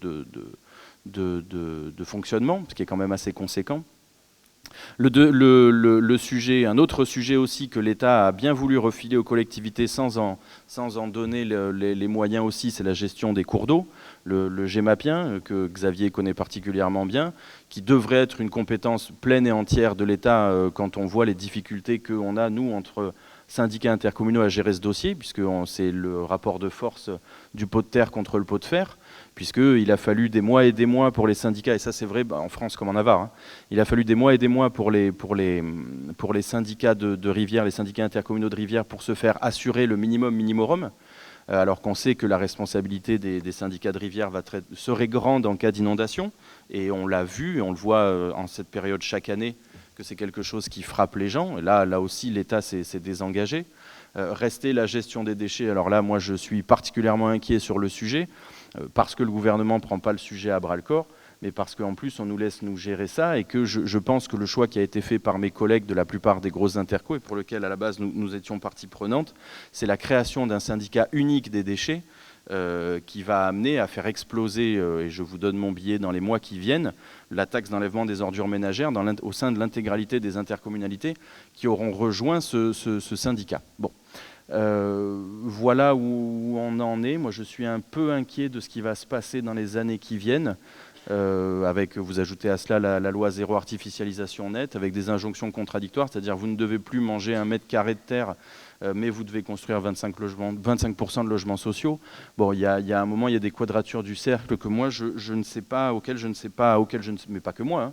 fonctionnement, ce qui est quand même assez conséquent. Le sujet, un autre sujet aussi que l'État a bien voulu refiler aux collectivités sans en donner les moyens aussi, c'est la gestion des cours d'eau, le GEMAPien, que Xavier connaît particulièrement bien, qui devrait être une compétence pleine et entière de l'État quand on voit les difficultés qu'on a, nous, entre syndicats intercommunaux à gérer ce dossier, puisque c'est le rapport de force du pot de terre contre le pot de fer, puisqu'il a fallu des mois et des mois pour les syndicats, et ça c'est vrai en France comme en Navarre, il a fallu des mois et des mois pour les syndicats de rivière, les syndicats intercommunaux de rivière, pour se faire assurer le minimum, alors qu'on sait que la responsabilité des syndicats de rivière serait grande en cas d'inondation, et on l'a vu, et on le voit en cette période chaque année, que c'est quelque chose qui frappe les gens. Et là aussi, l'État s'est désengagé. Restait la gestion des déchets. Alors là, moi, je suis particulièrement inquiet sur le sujet, parce que le gouvernement ne prend pas le sujet à bras-le-corps, mais parce qu'en plus, on nous laisse nous gérer ça, et que je pense que le choix qui a été fait par mes collègues de la plupart des grosses intercos, et pour lequel, à la base, nous étions partie prenante, c'est la création d'un syndicat unique des déchets, qui va amener à faire exploser, et je vous donne mon billet dans les mois qui viennent, la taxe d'enlèvement des ordures ménagères au sein de l'intégralité des intercommunalités qui auront rejoint ce syndicat. Bon. Voilà où on en est. Moi, je suis un peu inquiet de ce qui va se passer dans les années qui viennent. Avec, vous ajoutez à cela la loi zéro artificialisation nette, avec des injonctions contradictoires, c'est-à-dire vous ne devez plus manger 1 mètre carré de terre, mais vous devez construire 25% de logements sociaux. Bon, il y a un moment, il y a des quadratures du cercle que moi, je ne sais pas, mais pas que moi,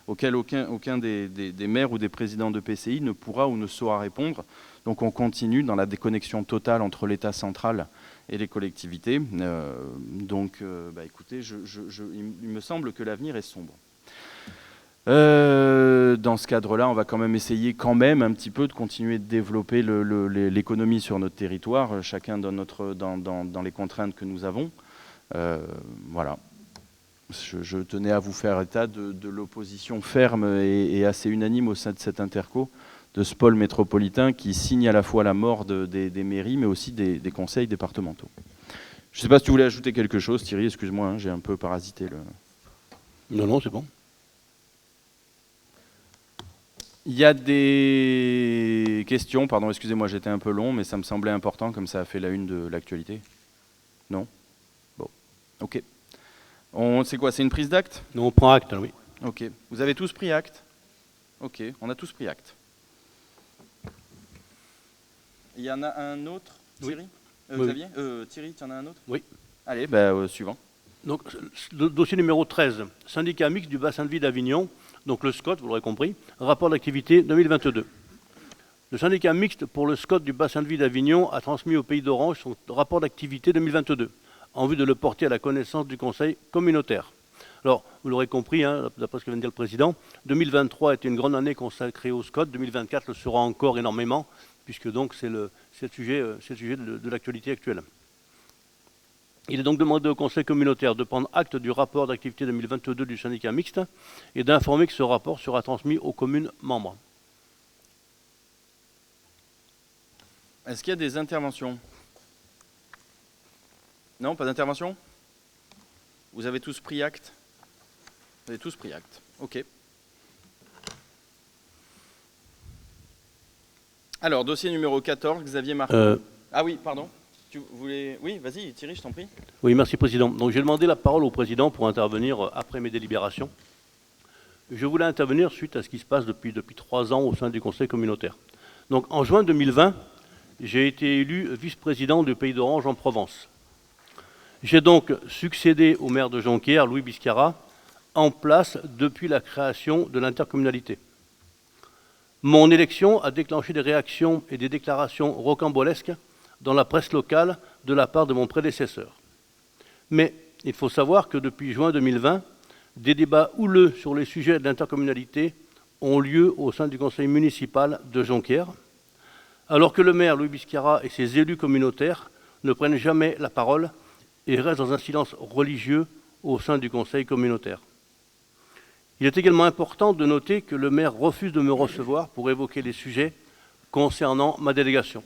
auquel aucun des maires ou des présidents de PCI ne pourra ou ne saura répondre. Donc on continue dans la déconnexion totale entre l'État central et les collectivités. Écoutez, il me semble que l'avenir est sombre. Dans ce cadre-là, on va quand même essayer un petit peu de continuer de développer l'économie sur notre territoire, chacun dans les contraintes que nous avons. Voilà. Je tenais à vous faire état de l'opposition ferme et assez unanime au sein de cette interco, de ce pôle métropolitain qui signe à la fois la mort des mairies, mais aussi des conseils départementaux. Je ne sais pas si tu voulais ajouter quelque chose, Thierry, excuse-moi, hein, j'ai un peu parasité le... Non, non, c'est bon. Il y a des questions, pardon, excusez-moi, j'étais un peu long, mais ça me semblait important, comme ça a fait la une de l'actualité. Non? Bon, ok. C'est quoi, c'est une prise d'acte? Non, on prend acte, oui. Ok. Vous avez tous pris acte? Ok, on a tous pris acte. Il y en a un autre, Thierry? Oui. Xavier? Thierry, tu en as un autre? Oui. Allez, suivant. Donc, le dossier numéro 13, syndicat mixte du bassin de vie d'Avignon, donc le SCOT, vous l'aurez compris, rapport d'activité 2022. Le syndicat mixte pour le SCOT du bassin de vie d'Avignon a transmis au Pays d'Orange son rapport d'activité 2022, en vue de le porter à la connaissance du Conseil communautaire. Alors, vous l'aurez compris, hein, d'après ce que vient de dire le Président, 2023 était une grande année consacrée au SCOT, 2024 le sera encore énormément, puisque donc c'est le sujet de l'actualité actuelle. Il est donc demandé au Conseil communautaire de prendre acte du rapport d'activité 2022 du syndicat mixte et d'informer que ce rapport sera transmis aux communes membres. Est-ce qu'il y a des interventions? Non, pas d'intervention? Vous avez tous pris acte? Vous avez tous pris acte. Ok. Alors, dossier numéro 14, Xavier Martin. Ah oui, pardon. Tu voulais... Oui, vas-y, Thierry, je t'en prie. Oui, merci Président. Donc j'ai demandé la parole au Président pour intervenir après mes délibérations. Je voulais intervenir suite à ce qui se passe depuis 3 ans au sein du Conseil communautaire. Donc en juin 2020, j'ai été élu vice-président du Pays d'Orange en Provence. J'ai donc succédé au maire de Jonquière, Louis Biscara, en place depuis la création de l'intercommunalité. Mon élection a déclenché des réactions et des déclarations rocambolesques dans la presse locale de la part de mon prédécesseur. Mais il faut savoir que depuis juin 2020, des débats houleux sur les sujets de l'intercommunalité ont lieu au sein du conseil municipal de Jonquière, alors que le maire Louis Biscara et ses élus communautaires ne prennent jamais la parole et restent dans un silence religieux au sein du conseil communautaire. Il est également important de noter que le maire refuse de me recevoir pour évoquer les sujets concernant ma délégation.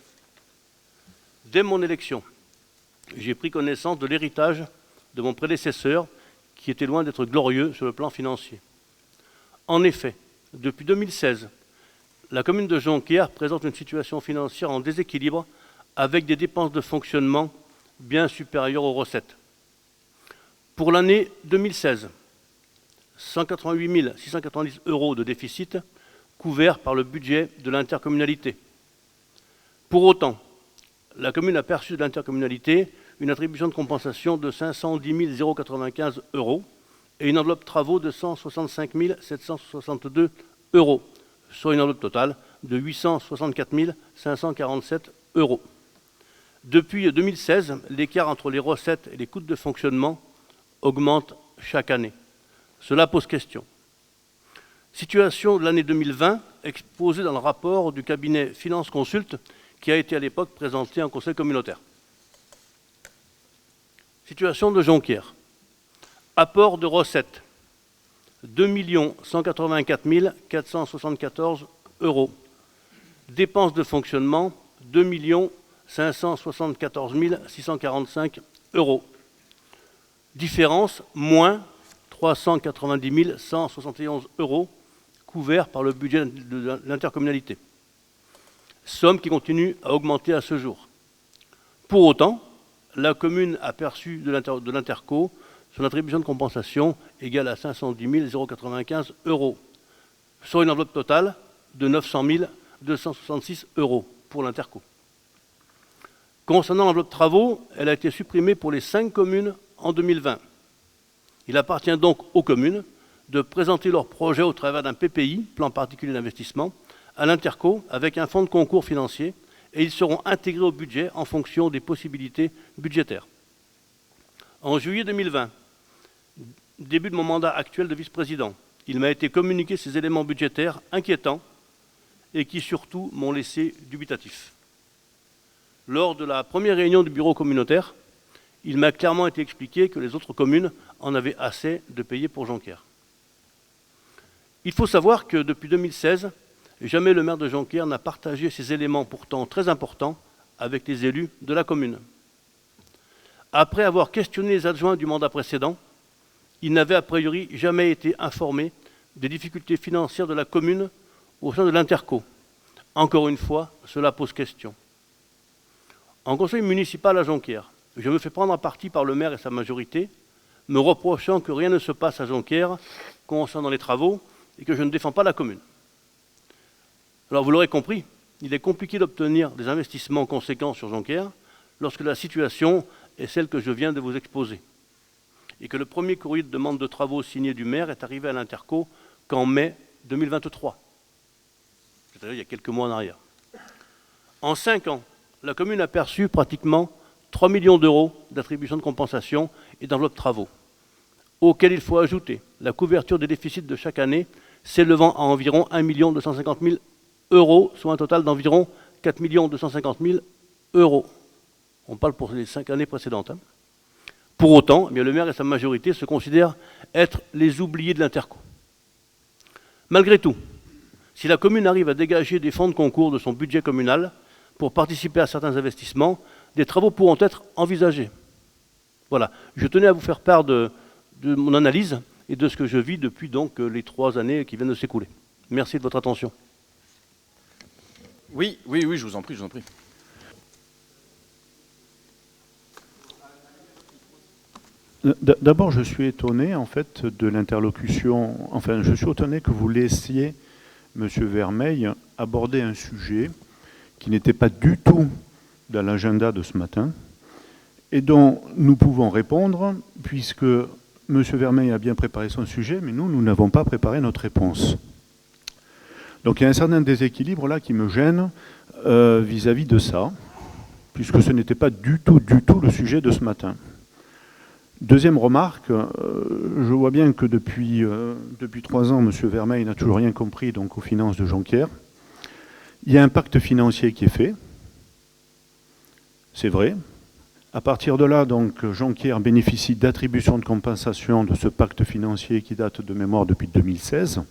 Dès mon élection, j'ai pris connaissance de l'héritage de mon prédécesseur qui était loin d'être glorieux sur le plan financier. En effet, depuis 2016, la commune de Jonquière présente une situation financière en déséquilibre avec des dépenses de fonctionnement bien supérieures aux recettes. Pour l'année 2016, 188 690 € de déficit couverts par le budget de l'intercommunalité. Pour autant, la commune a perçu de l'intercommunalité une attribution de compensation de 510 095 € et une enveloppe travaux de 165 762 €, soit une enveloppe totale de 864 547 €. Depuis 2016, l'écart entre les recettes et les coûts de fonctionnement augmente chaque année. Cela pose question. Situation de l'année 2020 exposée dans le rapport du cabinet Finance Consult qui a été à l'époque présenté en conseil communautaire. Situation de Jonquière. Apport de recettes 2 184 474 €. Dépenses de fonctionnement 2 574 645 €. Différence moins 390 171 € couverts par le budget de l'intercommunalité. Somme qui continue à augmenter à ce jour. Pour autant, la commune a perçu de l'interco son attribution de compensation égale à 510 095 €, soit une enveloppe totale de 900 266 € pour l'interco. Concernant l'enveloppe travaux, elle a été supprimée pour les 5 communes en 2020. Il appartient donc aux communes de présenter leur projet au travers d'un PPI, plan particulier d'investissement, à l'interco avec un fonds de concours financier et ils seront intégrés au budget en fonction des possibilités budgétaires. En juillet 2020, début de mon mandat actuel de vice-président, il m'a été communiqué ces éléments budgétaires inquiétants et qui surtout m'ont laissé dubitatif. Lors de la première réunion du bureau communautaire, Il m'a clairement été expliqué que les autres communes en avaient assez de payer pour Jonquière. Il faut savoir que depuis 2016, jamais le maire de Jonquière n'a partagé ces éléments pourtant très importants avec les élus de la commune. Après avoir questionné les adjoints du mandat précédent, il n'avait a priori jamais été informé des difficultés financières de la commune au sein de l'Interco. Encore une fois, cela pose question. En conseil municipal à Jonquière, je me fais prendre à partie par le maire et sa majorité, me reprochant que rien ne se passe à Jonquière concernant les travaux et que je ne défends pas la commune. Alors vous l'aurez compris, il est compliqué d'obtenir des investissements conséquents sur Jonquière lorsque la situation est celle que je viens de vous exposer et que le premier courrier de demande de travaux signé du maire est arrivé à l'Interco qu'en mai 2023, c'est-à-dire il y a quelques mois en arrière. En 5 ans, la commune a perçu pratiquement 3 millions d'euros d'attribution de compensation et d'enveloppe travaux, auxquels il faut ajouter la couverture des déficits de chaque année s'élevant à environ 1 250 000 euros, soit un total d'environ 4 250 000 euros. On parle pour les 5 années précédentes. Pour autant, eh bien, le maire et sa majorité se considèrent être les oubliés de l'Interco. Malgré tout, si la commune arrive à dégager des fonds de concours de son budget communal pour participer à certains investissements, des travaux pourront être envisagés. Voilà, je tenais à vous faire part de mon analyse et de ce que je vis depuis donc les 3 années qui viennent de s'écouler. Merci de votre attention. Oui, je vous en prie, D'abord, je suis étonné en fait de l'interlocution. Enfin, je suis étonné que vous laissiez M. Vermeil aborder un sujet qui n'était pas du tout dans l'agenda de ce matin et dont nous pouvons répondre puisque M. Vermeil a bien préparé son sujet, mais nous n'avons pas préparé notre réponse. Donc il y a un certain déséquilibre là qui me gêne vis-à-vis de ça, puisque ce n'était pas du tout le sujet de ce matin. Deuxième remarque, je vois bien que depuis 3 ans, M. Vermeil n'a toujours rien compris donc, aux finances de Jonquière. Il y a un pacte financier qui est fait, c'est vrai. À partir de là, donc, Jonquière bénéficie d'attributions de compensation de ce pacte financier qui date de mémoire depuis 2016.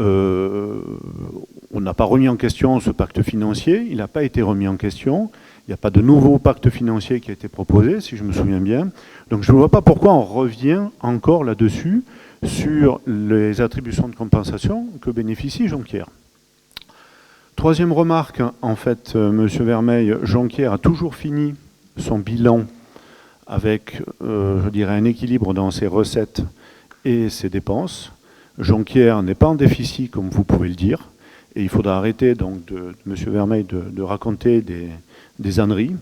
On n'a pas remis en question ce pacte financier, il n'a pas été remis en question. Il n'y a pas de nouveau pacte financier qui a été proposé, si je me souviens bien. Donc je ne vois pas pourquoi on revient encore là-dessus sur les attributions de compensation que bénéficie Jonquière. Troisième remarque, en fait, M. Vermeil, Jonquière a toujours fini son bilan avec, je dirais, un équilibre dans ses recettes et ses dépenses. Jonquière n'est pas en déficit, comme vous pouvez le dire, et il faudra arrêter donc de M. Vermeil de raconter des âneries.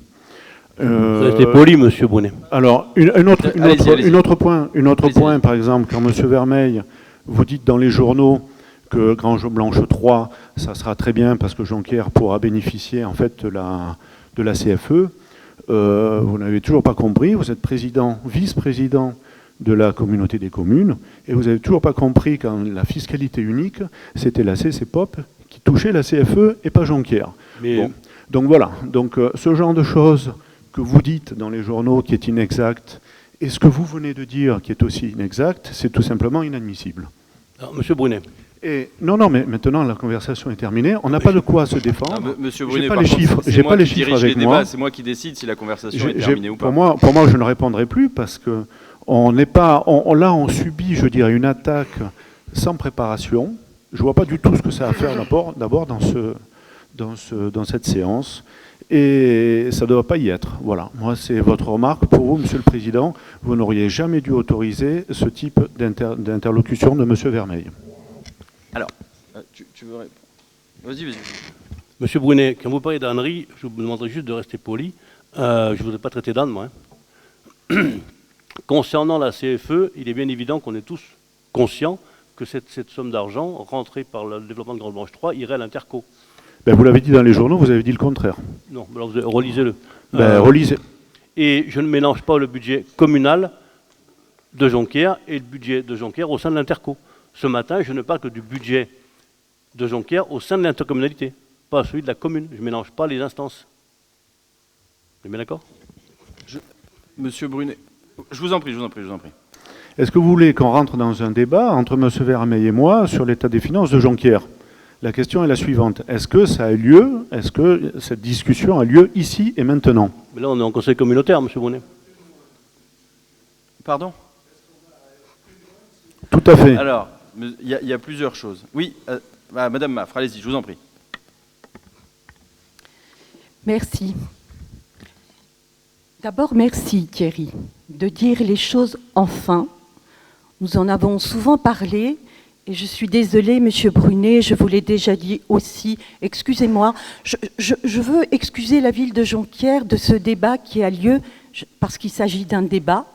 Vous avez été poli, M. Brunet. Alors, un autre point, par exemple, quand M. Vermeil, vous dites dans les journaux que Grange-Blanche 3, ça sera très bien parce que Jonquière pourra bénéficier en fait de la CFE. Vous n'avez toujours pas compris, vous êtes vice-président de la communauté des communes, et vous n'avez toujours pas compris quand la fiscalité unique, c'était la CCPOP qui touchait la CFE et pas Jonquière. Bon. Donc voilà, donc ce genre de choses que vous dites dans les journaux qui est inexact, et ce que vous venez de dire qui est aussi inexact, c'est tout simplement inadmissible. Alors, M. Brunet. Et non, mais maintenant la conversation est terminée, on n'a pas de quoi se défendre. Monsieur Brunet, j'ai pas les chiffres, j'ai pas les chiffres avec moi. C'est moi qui décide si la conversation est terminée ou pas. Pour moi, je ne répondrai plus parce que là, on subit, je dirais, une attaque sans préparation. Je ne vois pas du tout ce que ça a à faire d'abord dans cette séance. Et ça ne doit pas y être. Voilà. Moi, c'est votre remarque. Pour vous, Monsieur le Président, vous n'auriez jamais dû autoriser ce type d'interlocution de Monsieur Vermeil. Alors, tu veux répondre ? Vas-y. Monsieur Brunet, quand vous parlez d'ânerie, je vous demanderai juste de rester poli. Je ne voudrais pas traiter d'âne, moi. Concernant la CFE, il est bien évident qu'on est tous conscients que cette somme d'argent rentrée par le développement de Grange-Blanche 3 irait à l'Interco. Ben, vous l'avez dit dans les journaux, vous avez dit le contraire. Non, alors relisez-le. Relisez. Et je ne mélange pas le budget communal de Jonquière et le budget de Jonquière au sein de l'Interco. Ce matin, je ne parle que du budget de Jonquière au sein de l'intercommunalité, pas celui de la commune. Je ne mélange pas les instances. Vous êtes bien d'accord ? Monsieur Brunet, je vous en prie. Est-ce que vous voulez qu'on rentre dans un débat entre M. Vermeil et moi sur l'état des finances de Jonquière? La question est la suivante. Est-ce que ça a lieu? Est-ce que cette discussion a lieu ici et maintenant? Mais là, on est en conseil communautaire, M. Brunet. Pardon? Tout à fait. Alors, il y a plusieurs choses. Oui, Madame Maffre, allez-y, je vous en prie. Merci. D'abord, merci Thierry de dire les choses enfin. Nous en avons souvent parlé et je suis désolée, Monsieur Brunet, je vous l'ai déjà dit aussi. Excusez-moi, je veux excuser la ville de Jonquière de ce débat qui a lieu parce qu'il s'agit d'un débat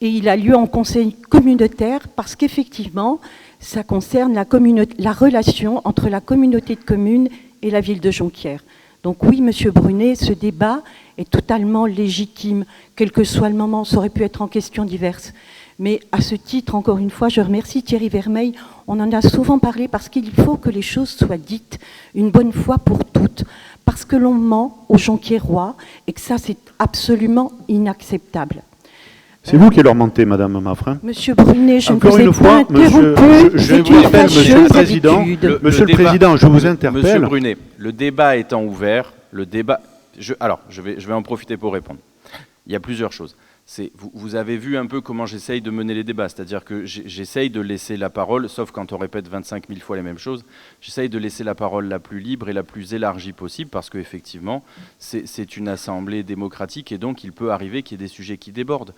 et il a lieu en conseil communautaire parce qu'effectivement, ça concerne la relation entre la communauté de communes et la ville de Jonquière. Donc oui, Monsieur Brunet, ce débat est totalement légitime, quel que soit le moment, ça aurait pu être en questions diverses. Mais à ce titre, encore une fois, je remercie Thierry Vermeil. On en a souvent parlé parce qu'il faut que les choses soient dites une bonne fois pour toutes, parce que l'on ment aux Jonquiérois et que ça, c'est absolument inacceptable. C'est vous qui leur mentez, Madame Maffre. Monsieur Brunet, je Encore ne une vous ai fois, pas interrompu. je C'est vous une rappelle, Monsieur le fâcheuse Président, habitude. Monsieur le Président, je vous interpelle. Monsieur Brunet, le débat étant ouvert, le débat... Alors, je vais en profiter pour répondre. Il y a plusieurs choses. Vous avez vu un peu comment j'essaye de mener les débats, c'est-à-dire que j'essaye de laisser la parole, sauf quand on répète 25 000 fois les mêmes choses, j'essaye de laisser la parole la plus libre et la plus élargie possible, parce qu'effectivement, c'est une assemblée démocratique, et donc il peut arriver qu'il y ait des sujets qui débordent.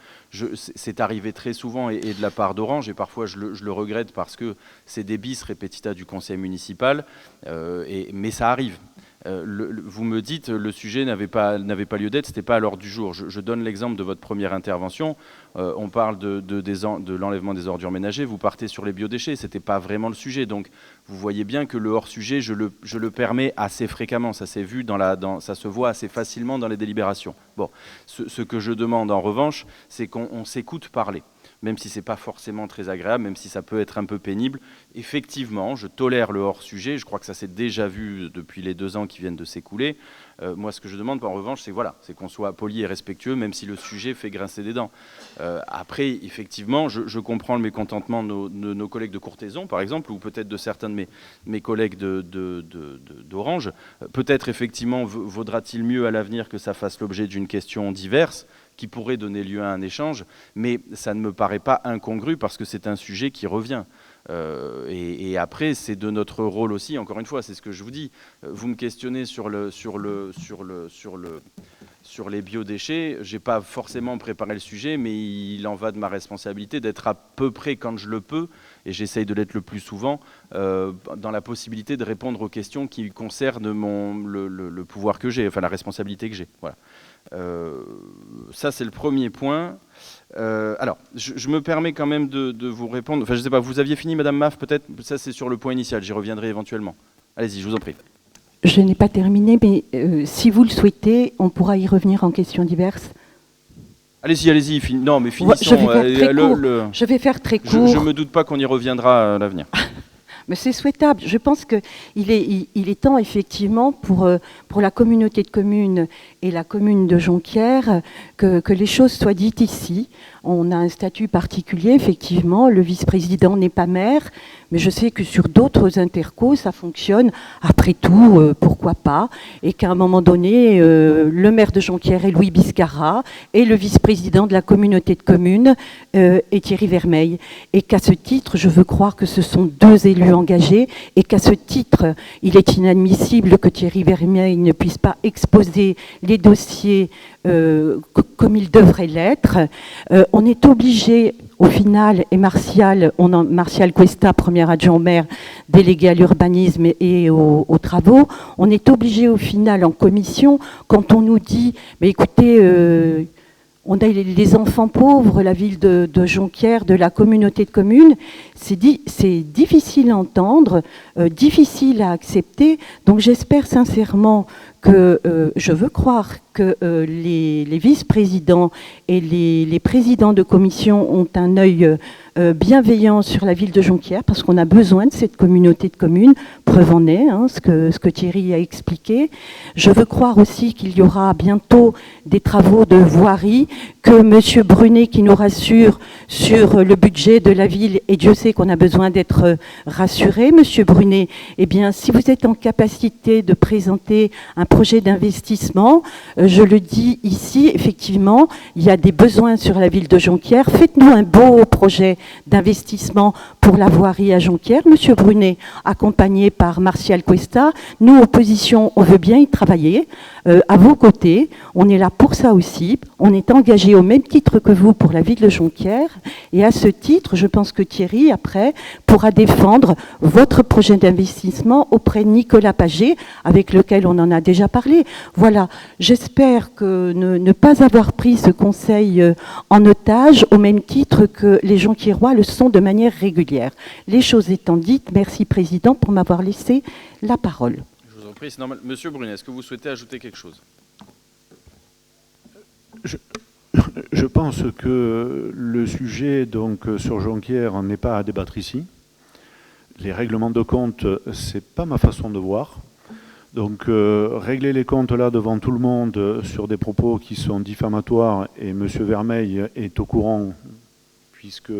C'est arrivé très souvent, et de la part d'Orange, et parfois je le regrette parce que c'est des bis repetita du conseil municipal, mais ça arrive. Vous me dites le sujet n'avait pas lieu d'être, c'était pas à l'ordre du jour. Je donne l'exemple de votre première intervention. On parle de l'enlèvement des ordures ménagères. Vous partez sur les biodéchets, c'était pas vraiment le sujet. Donc vous voyez bien que le hors-sujet, je le permets assez fréquemment. Ça s'est vu ça se voit assez facilement dans les délibérations. Bon, ce que je demande en revanche, c'est qu'on s'écoute parler. Même si ce n'est pas forcément très agréable, même si ça peut être un peu pénible. Effectivement, je tolère le hors-sujet. Je crois que ça s'est déjà vu depuis les 2 ans qui viennent de s'écouler. Moi, ce que je demande, en revanche, c'est qu'on soit poli et respectueux, même si le sujet fait grincer des dents. Après, effectivement, je comprends le mécontentement de nos collègues de Courthézon, par exemple, ou peut-être de certains de mes collègues d'Orange. Peut-être, effectivement, vaudra-t-il mieux à l'avenir que ça fasse l'objet d'une question diverse, qui pourrait donner lieu à un échange, mais ça ne me paraît pas incongru parce que c'est un sujet qui revient. Et après, c'est de notre rôle aussi, encore une fois, c'est ce que je vous dis. Vous me questionnez sur les biodéchets, j'ai pas forcément préparé le sujet, mais il en va de ma responsabilité d'être à peu près, quand je le peux, et j'essaye de l'être le plus souvent, dans la possibilité de répondre aux questions qui concernent le pouvoir que j'ai, enfin la responsabilité que j'ai. Voilà. Ça, c'est le premier point. Alors, je me permets quand même de vous répondre. Enfin, je ne sais pas, vous aviez fini, Madame Maff, peut-être? Ça, c'est sur le point initial, j'y reviendrai éventuellement. Allez-y, je vous en prie. Je n'ai pas terminé, mais si vous le souhaitez, on pourra y revenir en questions diverses. Allez-y, non, mais finissons. Je vais faire très court. Je ne me doute pas qu'on y reviendra à l'avenir. Mais c'est souhaitable. Je pense qu'il est temps, effectivement, pour la communauté de communes et la commune de Jonquière, que les choses soient dites ici. On a un statut particulier, effectivement. Le vice-président n'est pas maire, mais je sais que sur d'autres intercos, ça fonctionne. Après tout, pourquoi pas? Et qu'à un moment donné, le maire de Jonquière est Louis Biscara, et le vice-président de la communauté de communes est Thierry Vermeil. Et qu'à ce titre, je veux croire que ce sont 2 élus engagés, et qu'à ce titre, il est inadmissible que Thierry Vermeil ne puisse pas exposer les dossiers comme il devrait l'être. On est obligé, au final, et Martial Cuesta, premier adjoint au maire, délégué à l'urbanisme et aux travaux, on est obligé au final en commission, quand on nous dit, mais écoutez, on a les enfants pauvres, la ville de Jonquière, de la communauté de communes, c'est difficile à entendre, difficile à accepter. Donc j'espère sincèrement que je veux croire que les vice-présidents et les présidents de commission ont un œil bienveillant sur la ville de Jonquière, parce qu'on a besoin de cette communauté de communes. Preuve en est, ce que Thierry a expliqué. Je veux croire aussi qu'il y aura bientôt des travaux de voirie, que M. Brunet, qui nous rassure sur le budget de la ville, et Dieu sait qu'on a besoin d'être rassuré, M. Brunet, eh bien, si vous êtes en capacité de présenter un projet d'investissement, je le dis ici, effectivement, il y a des besoins sur la ville de Jonquière. Faites-nous un beau projet d'investissement pour la voirie à Jonquière. Monsieur Brunet, accompagné par Martial Cuesta, nous, opposition, on veut bien y travailler. À vos côtés, on est là pour ça aussi. On est engagé au même titre que vous pour la ville de Jonquière. Et à ce titre, je pense que Thierry, après, pourra défendre votre projet d'investissement auprès de Nicolas Paget, avec lequel on en a déjà parlé. Voilà, j'espère que ne pas avoir pris ce conseil en otage, au même titre que les Jonquiérois le sont de manière régulière. Les choses étant dites, merci Président pour m'avoir laissé la parole. Je vous en prie, c'est normal. Monsieur Brunet, est-ce que vous souhaitez ajouter quelque chose? Je pense que le sujet donc, sur Jonquière n'est pas à débattre ici. Les règlements de compte, ce n'est pas ma façon de voir. Donc régler les comptes là devant tout le monde sur des propos qui sont diffamatoires, et M. Vermeil est au courant, puisque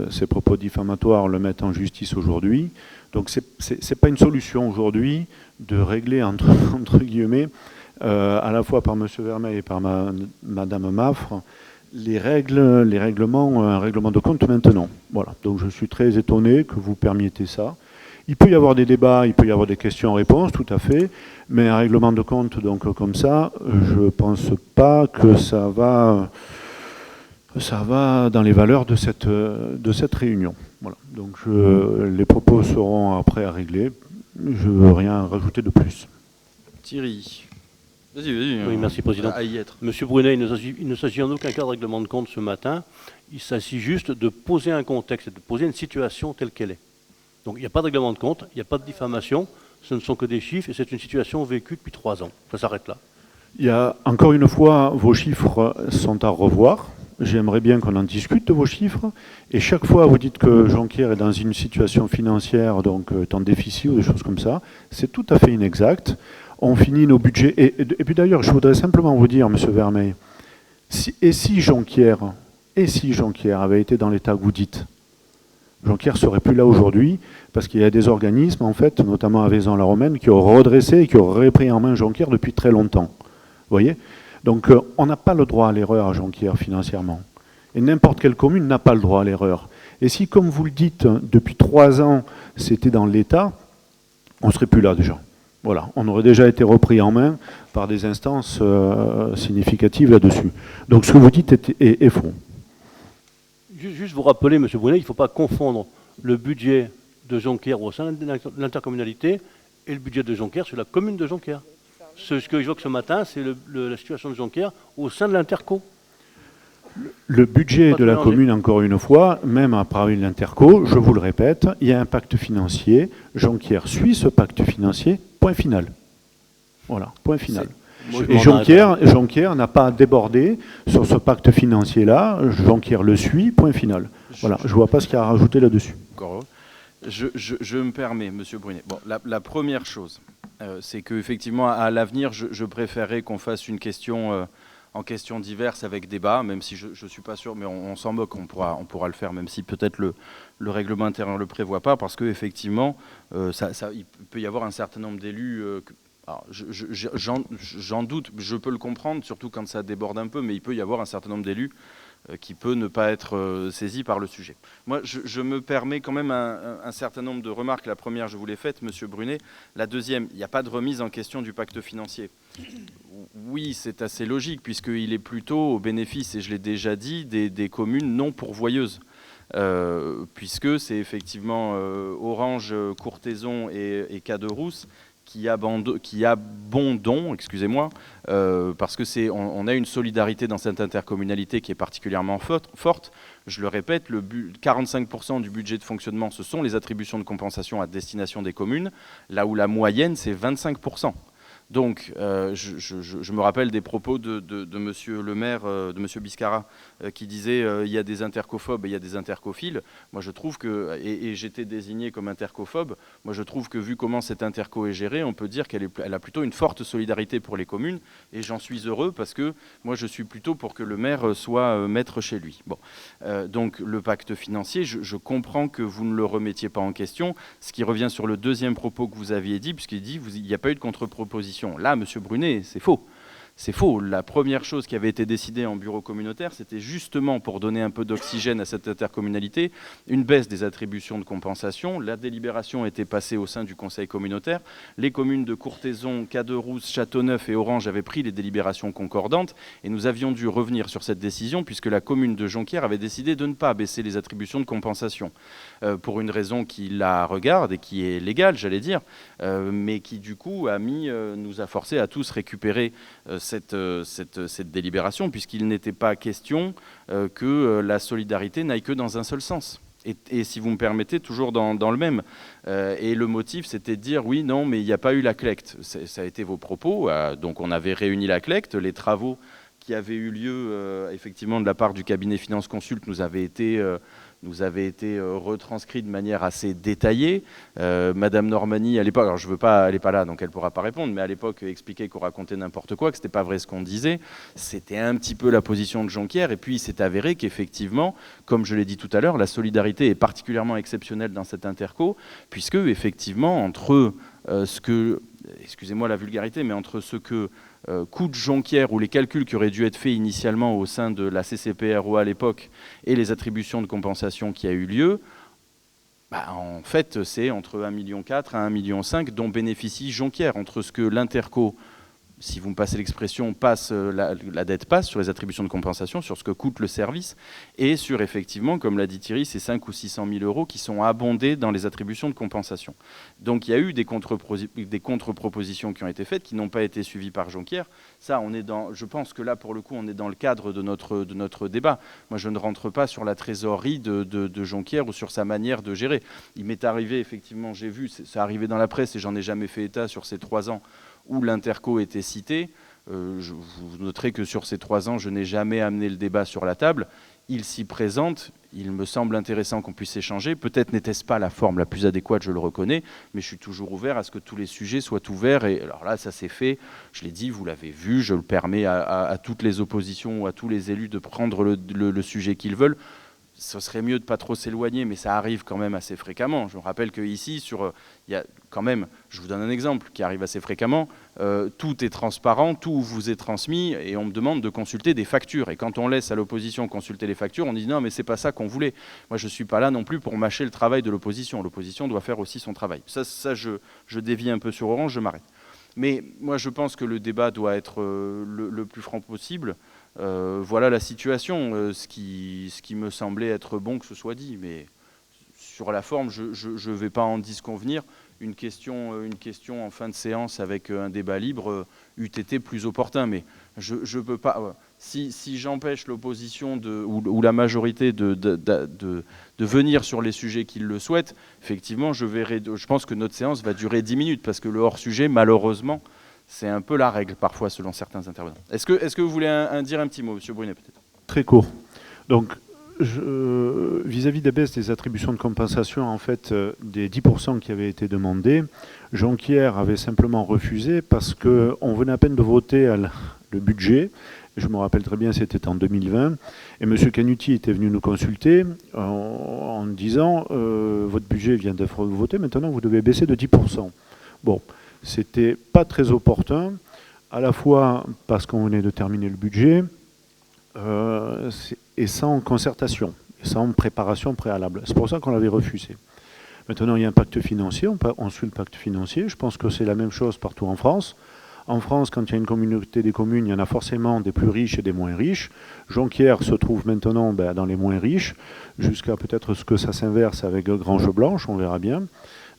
ces propos diffamatoires le mettent en justice aujourd'hui. Donc c'est pas une solution aujourd'hui de régler entre guillemets, à la fois par M. Vermeil et par Mme Maffre, les règlements, un règlement de compte maintenant. Voilà. Donc je suis très étonné que vous permettez ça. Il peut y avoir des débats, il peut y avoir des questions-réponses, tout à fait, mais un règlement de compte donc comme ça, je ne pense pas que ça va dans les valeurs de cette réunion. Voilà. Donc les propos seront après à régler. Je ne veux rien rajouter de plus. Thierry. Vas-y. Oui, merci Président. À y être. Monsieur Brunet, il ne s'agit en aucun cas de règlement de compte ce matin. Il s'agit juste de poser un contexte, de poser une situation telle qu'elle est. Donc il n'y a pas de règlement de compte, il n'y a pas de diffamation, ce ne sont que des chiffres et c'est une situation vécue depuis 3 ans. Ça s'arrête là. Il y a, encore une fois, vos chiffres sont à revoir. J'aimerais bien qu'on en discute de vos chiffres. Et chaque fois, vous dites que Jonquière est dans une situation financière, donc en déficit ou des choses comme ça. C'est tout à fait inexact. On finit nos budgets. Et puis d'ailleurs, je voudrais simplement vous dire, M. Vermeil, si Jonquière avait été dans l'état que vous dites, Jonquière ne serait plus là aujourd'hui, parce qu'il y a des organismes, en fait, notamment à Vaison-la-Romaine, qui auraient redressé et qui auraient pris en main Jonquière depuis très longtemps. Vous voyez? Donc on n'a pas le droit à l'erreur à Jonquière financièrement. Et n'importe quelle commune n'a pas le droit à l'erreur. Et si, comme vous le dites, depuis 3 ans, c'était dans l'État, on ne serait plus là déjà. Voilà, on aurait déjà été repris en main par des instances significatives là-dessus. Donc ce que vous dites est faux. Juste vous rappeler, M. Brunet, il ne faut pas confondre le budget de Jonquière au sein de l'intercommunalité et le budget de Jonquière sur la commune de Jonquière. Ce que j'évoque ce matin, c'est la situation de Jonquière au sein de l'interco. Le budget de la commune, encore une fois, même après l'interco, je vous le répète, il y a un pacte financier. Jonquière suit ce pacte financier, point final. Voilà, point final. Et Jonquière n'a pas débordé sur ce pacte financier-là. Jonquière le suit, point final. Voilà, je ne vois pas ce qu'il y a à rajouter là-dessus. Je me permets, M. Brunet. Bon, la première chose, c'est qu'effectivement, à l'avenir, je préférerais qu'on fasse une question en questions diverses avec débat, même si je ne suis pas sûr, mais on s'en moque, on pourra le faire, même si peut-être le règlement intérieur ne le prévoit pas, parce qu'effectivement, il peut y avoir un certain nombre d'élus... J'en doute, je peux le comprendre, surtout quand ça déborde un peu, mais il peut y avoir un certain nombre d'élus qui peut ne pas être saisis par le sujet. Moi, je me permets quand même un certain nombre de remarques. La première, je vous l'ai faite, M. Brunet. La deuxième, il n'y a pas de remise en question du pacte financier. Oui, c'est assez logique, puisqu'il est plutôt au bénéfice, et je l'ai déjà dit, des communes non pourvoyeuses. Puisque c'est effectivement Orange, Courthézon et Caderousse qui abondons, excusez-moi, parce que on a une solidarité dans cette intercommunalité qui est particulièrement forte. Je le répète, 45% du budget de fonctionnement, ce sont les attributions de compensation à destination des communes, là où la moyenne, c'est 25%. Donc, je me rappelle des propos de monsieur le maire, de monsieur Biscara, qui disait il y a des intercophobes et il y a des intercophiles. Moi, je trouve que, et j'étais désigné comme intercophobe, moi, je trouve que vu comment cette interco est gérée, on peut dire qu'elle a plutôt une forte solidarité pour les communes, et j'en suis heureux parce que moi, je suis plutôt pour que le maire soit maître chez lui. Bon, donc, le pacte financier, je comprends que vous ne le remettiez pas en question, ce qui revient sur le deuxième propos que vous aviez dit, puisqu'il dit il n'y a pas eu de contre-proposition. Là, M. Brunet, c'est faux. C'est faux. La première chose qui avait été décidée en bureau communautaire, c'était justement pour donner un peu d'oxygène à cette intercommunalité, une baisse des attributions de compensation. La délibération était passée au sein du conseil communautaire. Les communes de Courthézon, Caderousse, Châteauneuf et Orange avaient pris les délibérations concordantes et nous avions dû revenir sur cette décision puisque la commune de Jonquière avait décidé de ne pas baisser les attributions de compensation pour une raison qui la regarde et qui est légale, j'allais dire, mais qui du coup nous a forcé à tous récupérer cette délibération, puisqu'il n'était pas question que la solidarité n'aille que dans un seul sens. Et si vous me permettez, toujours dans le même. Et le motif, c'était de dire, oui, non, mais il n'y a pas eu la CLECT. Ça a été vos propos. Donc on avait réuni la CLECT. Les travaux qui avaient eu lieu, effectivement, de la part du cabinet Finance Consult nous avaient été retranscrits de manière assez détaillée. Madame Normani, à l'époque, alors je veux pas, elle n'est pas là, donc elle ne pourra pas répondre, mais à l'époque, expliquait qu'on racontait n'importe quoi, que ce n'était pas vrai ce qu'on disait. C'était un petit peu la position de Jonquière, et puis il s'est avéré qu'effectivement, comme je l'ai dit tout à l'heure, la solidarité est particulièrement exceptionnelle dans cette interco, puisque, effectivement, entre ce que, excusez-moi la vulgarité, mais entre ce que coûte Jonquière ou les calculs qui auraient dû être faits initialement au sein de la CCPROA à l'époque et les attributions de compensation qui a eu lieu, en fait c'est entre 1,4 million et 1,5 million dont bénéficie Jonquière, entre ce que l'interco, si vous me passez l'expression, la dette passe sur les attributions de compensation, sur ce que coûte le service, et sur effectivement, comme l'a dit Thierry, ces 500 ou 600 000 euros qui sont abondés dans les attributions de compensation. Donc il y a eu des contre-propositions qui ont été faites, qui n'ont pas été suivies par Jonquière. Ça, je pense que là, pour le coup, on est dans le cadre de notre débat. Moi, je ne rentre pas sur la trésorerie de Jonquière ou sur sa manière de gérer. Il m'est arrivé, effectivement, j'ai vu, ça arrivait dans la presse et j'en ai jamais fait état sur ces 3 ans où l'interco était cité. Vous noterez que sur ces 3 ans, je n'ai jamais amené le débat sur la table. Il s'y présente, il me semble intéressant qu'on puisse échanger. Peut-être n'était-ce pas la forme la plus adéquate, je le reconnais, mais je suis toujours ouvert à ce que tous les sujets soient ouverts. Et alors là, ça s'est fait, je l'ai dit, vous l'avez vu, je le permets à toutes les oppositions ou à tous les élus de prendre le sujet qu'ils veulent. Ce serait mieux de ne pas trop s'éloigner, mais ça arrive quand même assez fréquemment. Je me rappelle qu'ici, il y a quand même, je vous donne un exemple qui arrive assez fréquemment, tout est transparent, tout vous est transmis, et on me demande de consulter des factures. Et quand on laisse à l'opposition consulter les factures, on dit non, mais c'est pas ça qu'on voulait. Moi, je ne suis pas là non plus pour mâcher le travail de l'opposition. L'opposition doit faire aussi son travail. Ça je dévie un peu sur Orange, je m'arrête. Mais moi, je pense que le débat doit être le plus franc possible. Voilà la situation, ce qui me semblait être bon que ce soit dit, mais sur la forme, je ne vais pas en disconvenir. Une question en fin de séance avec un débat libre eût été plus opportun, mais je ne peux pas. Si j'empêche l'opposition ou la majorité de venir sur les sujets qu'ils le souhaitent, effectivement, je pense que notre séance va durer 10 minutes, parce que le hors-sujet, malheureusement, c'est un peu la règle parfois selon certains intervenants. Est-ce que vous voulez dire un petit mot, M. Brunet, peut-être ? Très court. Donc, vis-à-vis des baisses des attributions de compensation, en fait, des 10% qui avaient été demandés, Jonquière avait simplement refusé parce qu'on venait à peine de voter le budget. Je me rappelle très bien, c'était en 2020. Et M. Canuti était venu nous consulter en disant votre budget vient d'être voté, maintenant vous devez baisser de 10%. Bon. C'était pas très opportun, à la fois parce qu'on venait de terminer le budget et sans concertation, et sans préparation préalable. C'est pour ça qu'on l'avait refusé. Maintenant, il y a un pacte financier, on suit le pacte financier. Je pense que c'est la même chose partout en France. En France, quand il y a une communauté des communes, il y en a forcément des plus riches et des moins riches. Jonquière se trouve maintenant dans les moins riches, jusqu'à peut-être ce que ça s'inverse avec Grange-Blanche, on verra bien.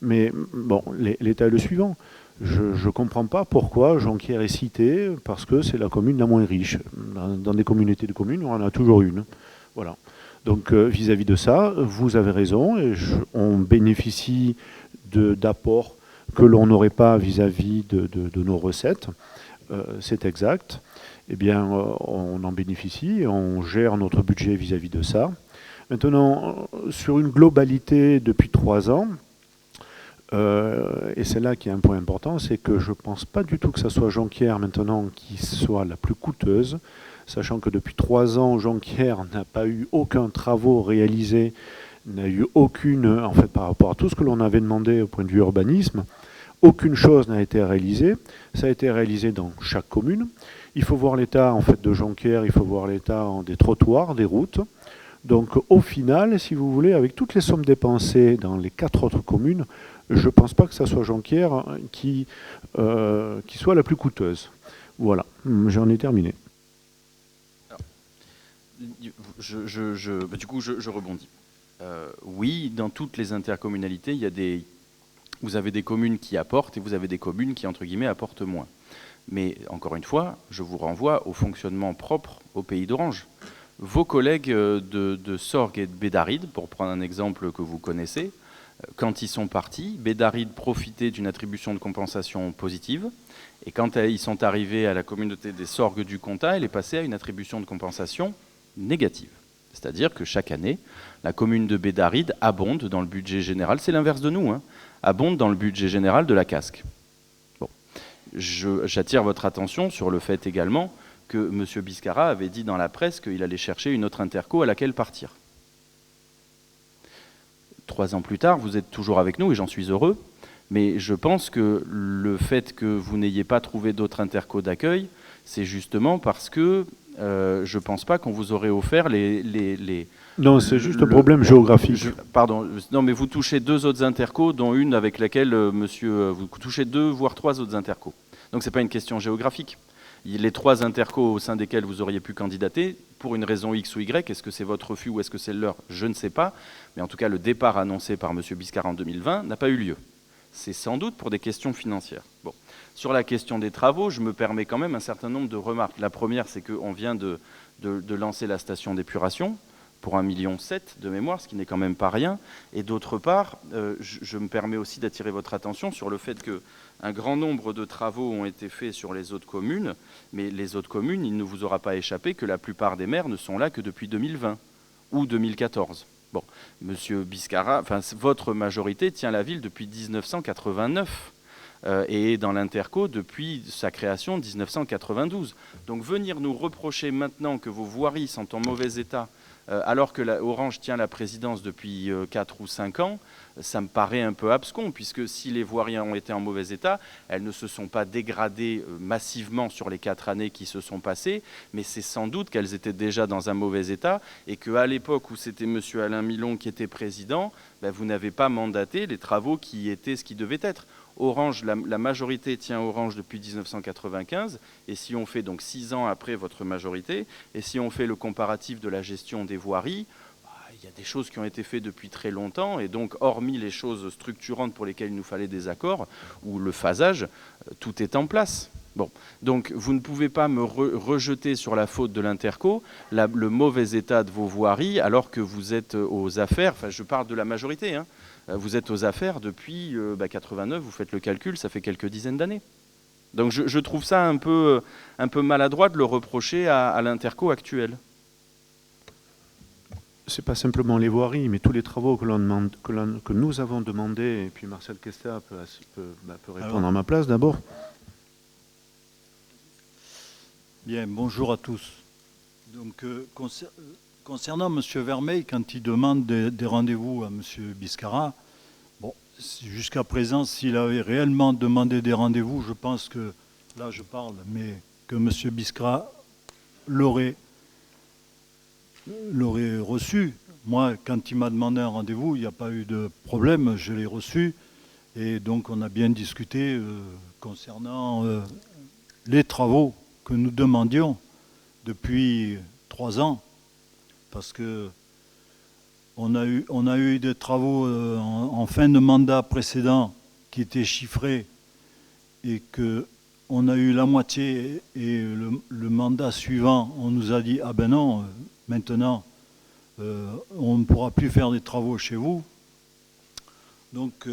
Mais bon, l'état est le suivant. Je ne comprends pas pourquoi Jonquière est cité, parce que c'est la commune la moins riche. Dans des communautés de communes, on en a toujours une. Voilà. Donc vis-à-vis de ça, vous avez raison, et on bénéficie d'apports que l'on n'aurait pas vis-à-vis de nos recettes. C'est exact. Eh bien, on en bénéficie, on gère notre budget vis-à-vis de ça. Maintenant, sur une globalité depuis 3 ans, et c'est là qu'il y a un point important, c'est que je ne pense pas du tout que ce soit Jonquière maintenant qui soit la plus coûteuse, sachant que depuis 3 ans, Jonquière n'a pas eu aucun travaux réalisé, n'a eu aucune, en fait par rapport à tout ce que l'on avait demandé au point de vue urbanisme, aucune chose n'a été réalisée. Ça a été réalisé dans chaque commune. Il faut voir l'état en fait de Jonquière, il faut voir l'état des trottoirs, des routes. Donc au final, si vous voulez, avec toutes les sommes dépensées dans les 4 autres communes, je ne pense pas que ça soit Jonquière qui soit la plus coûteuse. Voilà, j'en ai terminé. Alors, du coup, je rebondis. Oui, dans toutes les intercommunalités, vous avez des communes qui apportent et vous avez des communes qui, entre guillemets, apportent moins. Mais encore une fois, je vous renvoie au fonctionnement propre au pays d'Orange. Vos collègues de Sorgues et de Bédaride, pour prendre un exemple que vous connaissez, quand ils sont partis, Bédaride profitait d'une attribution de compensation positive, et quand ils sont arrivés à la communauté des Sorgues du Comtat, elle est passée à une attribution de compensation négative. C'est-à-dire que chaque année, la commune de Bédaride abonde dans le budget général, c'est l'inverse de nous, abonde dans le budget général de la Casque. Bon. J'attire votre attention sur le fait également que M. Biscara avait dit dans la presse qu'il allait chercher une autre interco à laquelle partir. 3 ans plus tard, vous êtes toujours avec nous et j'en suis heureux, mais je pense que le fait que vous n'ayez pas trouvé d'autres interco d'accueil, c'est justement parce que je ne pense pas qu'on vous aurait offert les non, c'est juste un problème géographique. Pardon, non, mais vous touchez 2 autres intercos, dont une avec laquelle vous touchez 2 voire 3 autres intercos. Donc ce n'est pas une question géographique. Les 3 intercos au sein desquels vous auriez pu candidater, pour une raison X ou Y, est-ce que c'est votre refus ou est-ce que c'est le leur, je ne sais pas. Mais en tout cas, le départ annoncé par M. Biscara en 2020 n'a pas eu lieu. C'est sans doute pour des questions financières. Bon. Sur la question des travaux, je me permets quand même un certain nombre de remarques. La première, c'est qu'on vient de lancer la station d'épuration pour 1,7 million de mémoire, ce qui n'est quand même pas rien. Et d'autre part, je me permets aussi d'attirer votre attention sur le fait qu'un grand nombre de travaux ont été faits sur les autres communes, mais les autres communes, il ne vous aura pas échappé que la plupart des maires ne sont là que depuis 2020 ou 2014. Bon, Monsieur Biscara, enfin, votre majorité tient la ville depuis 1989 et dans l'Interco depuis sa création en 1992. Donc venir nous reprocher maintenant que vos voiries sont en mauvais état alors que Orange tient la présidence depuis 4 ou 5 ans, ça me paraît un peu abscon, puisque si les voiries ont été en mauvais état, elles ne se sont pas dégradées massivement sur les 4 années qui se sont passées, mais c'est sans doute qu'elles étaient déjà dans un mauvais état, et qu'à l'époque où c'était M. Alain Milon qui était président, vous n'avez pas mandaté les travaux qui étaient ce qui devait être. Orange, la majorité tient Orange depuis 1995, et si on fait donc 6 ans après votre majorité, et si on fait le comparatif de la gestion des voiries, il y a des choses qui ont été faites depuis très longtemps, et donc hormis les choses structurantes pour lesquelles il nous fallait des accords, ou le phasage, tout est en place. Bon, donc vous ne pouvez pas me rejeter sur la faute de l'Interco le mauvais état de vos voiries, alors que vous êtes aux affaires, enfin je parle de la majorité, vous êtes aux affaires depuis 89, vous faites le calcul, ça fait quelques dizaines d'années. Donc je trouve ça un peu maladroit de le reprocher à l'Interco actuelle. C'est pas simplement les voiries, mais tous les travaux que nous avons demandés, et puis Marcel Kester peut répondre à ma place d'abord. Bien, bonjour à tous. Donc, concernant M. Vermeil, quand il demande des rendez-vous à M. Biscara, bon, jusqu'à présent, s'il avait réellement demandé des rendez-vous, je pense que, là je parle, mais que M. Biscara l'aurait reçu. Moi, quand il m'a demandé un rendez-vous, il n'y a pas eu de problème, je l'ai reçu. Et donc, on a bien discuté concernant les travaux que nous demandions depuis 3 ans. Parce que on a eu des travaux en fin de mandat précédent qui étaient chiffrés et qu'on a eu la moitié et le mandat suivant, on nous a dit « Ah ben non, maintenant, on ne pourra plus faire des travaux chez vous ». Donc,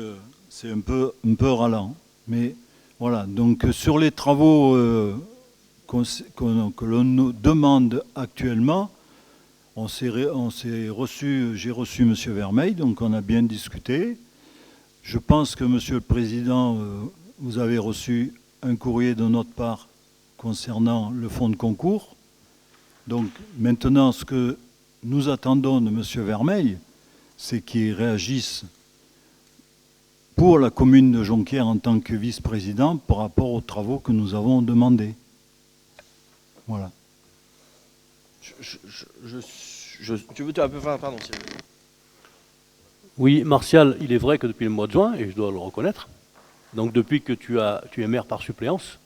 c'est un peu ralent. Mais voilà, donc sur les travaux que l'on nous demande actuellement, j'ai reçu M. Vermeil, donc on a bien discuté. Je pense que, Monsieur le Président, vous avez reçu un courrier de notre part concernant le fonds de concours. Donc maintenant, ce que nous attendons de M. Vermeil, c'est qu'il réagisse pour la commune de Jonquière en tant que vice-président par rapport aux travaux que nous avons demandés. Voilà. Tu veux un peu... Pardon, Cyril. Oui, Martial, il est vrai que depuis le mois de juin, et je dois le reconnaître, donc depuis que tu es maire par suppléance,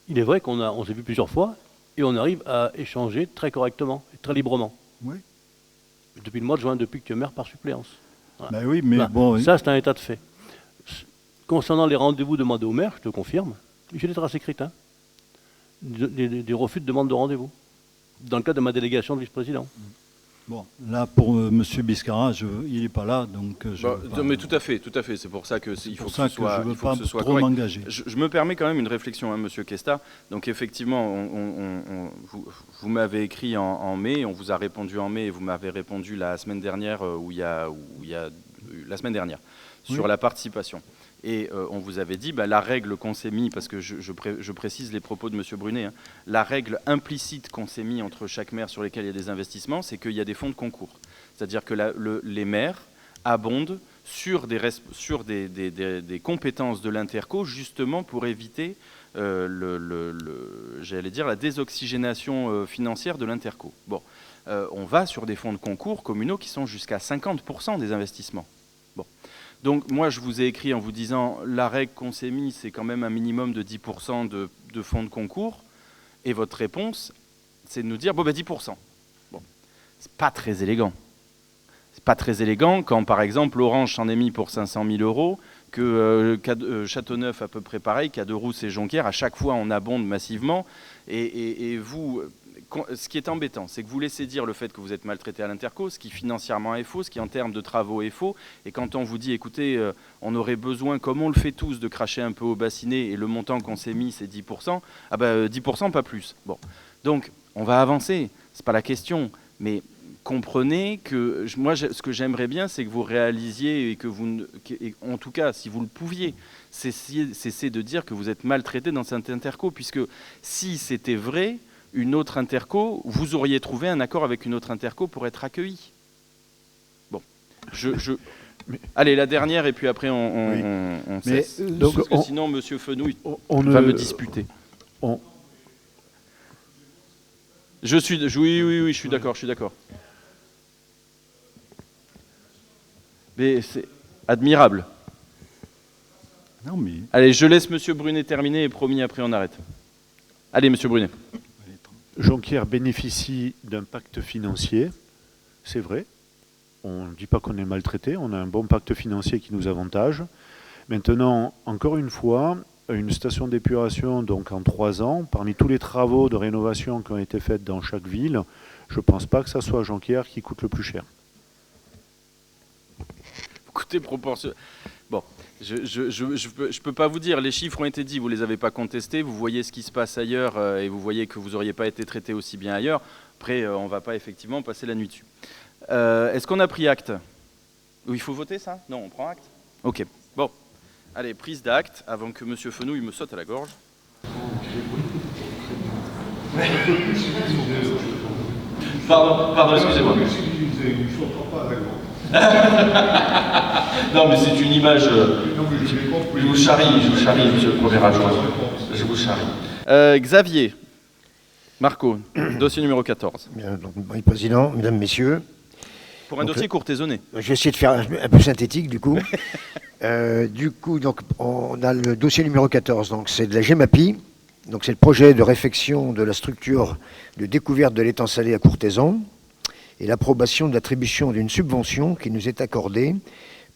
il est vrai qu'on s'est vu plusieurs fois et on arrive à échanger très correctement et très librement. Oui. Depuis le mois de juin, depuis que tu es maire par suppléance. Voilà. Ben oui, mais Là, bon... ça, c'est un état de fait. Concernant les rendez-vous demandés au maire, je te confirme, j'ai des traces écrites, hein, des refus de demande de rendez-vous, dans le cadre de ma délégation de vice-président. Bon, là, pour M. Biscara, il n'est pas là, donc... mais tout à fait, c'est pour ça que il faut que ce soit, je ne veux pas trop correct. m'engager. Je me permets quand même une réflexion, hein, Monsieur Questa. Donc effectivement, vous m'avez écrit en mai, on vous a répondu en mai, et vous m'avez répondu la semaine dernière, la semaine dernière, sur la participation. Et on vous avait dit, la règle qu'on s'est mis, parce que je précise les propos de M. Brunet, hein, la règle implicite qu'on s'est mis entre chaque maire sur lesquels il y a des investissements, c'est qu'il y a des fonds de concours. C'est-à-dire que les maires abondent sur des compétences de l'Interco, justement pour éviter j'allais dire, la désoxygénation financière de l'Interco. Bon, on va sur des fonds de concours communaux qui sont jusqu'à 50% des investissements. Bon. Donc moi, je vous ai écrit en vous disant, la règle qu'on s'est mise, c'est quand même un minimum de 10% de fonds de concours. Et votre réponse, c'est de nous dire, 10%. Bon, c'est pas très élégant. C'est pas très élégant quand, par exemple, Orange s'en est mis pour 500 000 euros, que Châteauneuf à peu près pareil, Caderousse et Jonquière, à chaque fois on abonde massivement. Et vous... Ce qui est embêtant, c'est que vous laissez dire le fait que vous êtes maltraité à l'Interco, ce qui financièrement est faux, ce qui en termes de travaux est faux. Et quand on vous dit, écoutez, on aurait besoin, comme on le fait tous, de cracher un peu au bassinet, et le montant qu'on s'est mis, c'est 10%, 10%, pas plus. Bon. Donc, on va avancer, c'est pas la question. Mais comprenez que, moi, ce que j'aimerais bien, c'est que vous réalisiez, et que vous, en tout cas, si vous le pouviez, cessez de dire que vous êtes maltraité dans cette Interco, puisque si c'était vrai, une autre Interco, vous auriez trouvé un accord avec une autre Interco pour être accueilli. Bon, allez, la dernière, et puis après on cesse. Donc, parce que sinon, M. Fenouil va me disputer. Oui, je suis d'accord, Mais c'est admirable. Non, mais... Allez, je laisse M. Brunet terminer, et promis, après on arrête. Allez, M. Brunet. Jonquière bénéficie d'un pacte financier, c'est vrai. On ne dit pas qu'on est maltraité, on a un bon pacte financier qui nous avantage. Maintenant, encore une fois, une station d'épuration, donc en 3 ans, parmi tous les travaux de rénovation qui ont été faits dans chaque ville, je ne pense pas que ça soit Jonquière qui coûte le plus cher. Écoutez, proportion... Bon, je peux pas vous dire, les chiffres ont été dits, vous les avez pas contestés, vous voyez ce qui se passe ailleurs et vous voyez que vous n'auriez pas été traité aussi bien ailleurs. Après, on va pas effectivement passer la nuit dessus. Est-ce qu'on a pris acte? Ou il faut voter ça? Non, on prend acte? Ok, bon. Allez, prise d'acte, avant que M. Fenouil me saute à la gorge. Pardon, excusez-moi. Non, mais c'est une image. Je vous charrie, monsieur le premier adjoint. Je vous charrie. Xavier, Marco, dossier numéro 14. Bien, donc, oui, Président, Mesdames, Messieurs. Pour un dossier courtaisonné. Je vais essayer de faire un peu synthétique, du coup. Donc, on a le dossier numéro 14, donc c'est de la GEMAPI. Donc, c'est le projet de réfection de la structure de découverte de l'étang salé à Courthézon et l'approbation de l'attribution d'une subvention qui nous est accordée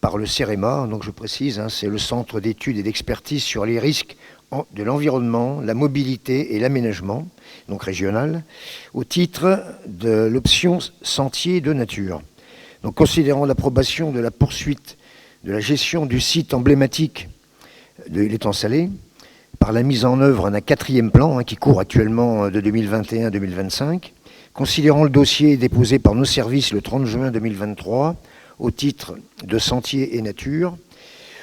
par le CEREMA. Donc, je précise, c'est le Centre d'études et d'expertise sur les risques de l'environnement, la mobilité et l'aménagement, donc régional, au titre de l'option sentier de nature. Donc, considérant l'approbation de la poursuite de la gestion du site emblématique de l'étang salé par la mise en œuvre d'un 4e plan qui court actuellement de 2021 à 2025. Considérant le dossier déposé par nos services le 30 juin 2023 au titre de Sentiers et Nature,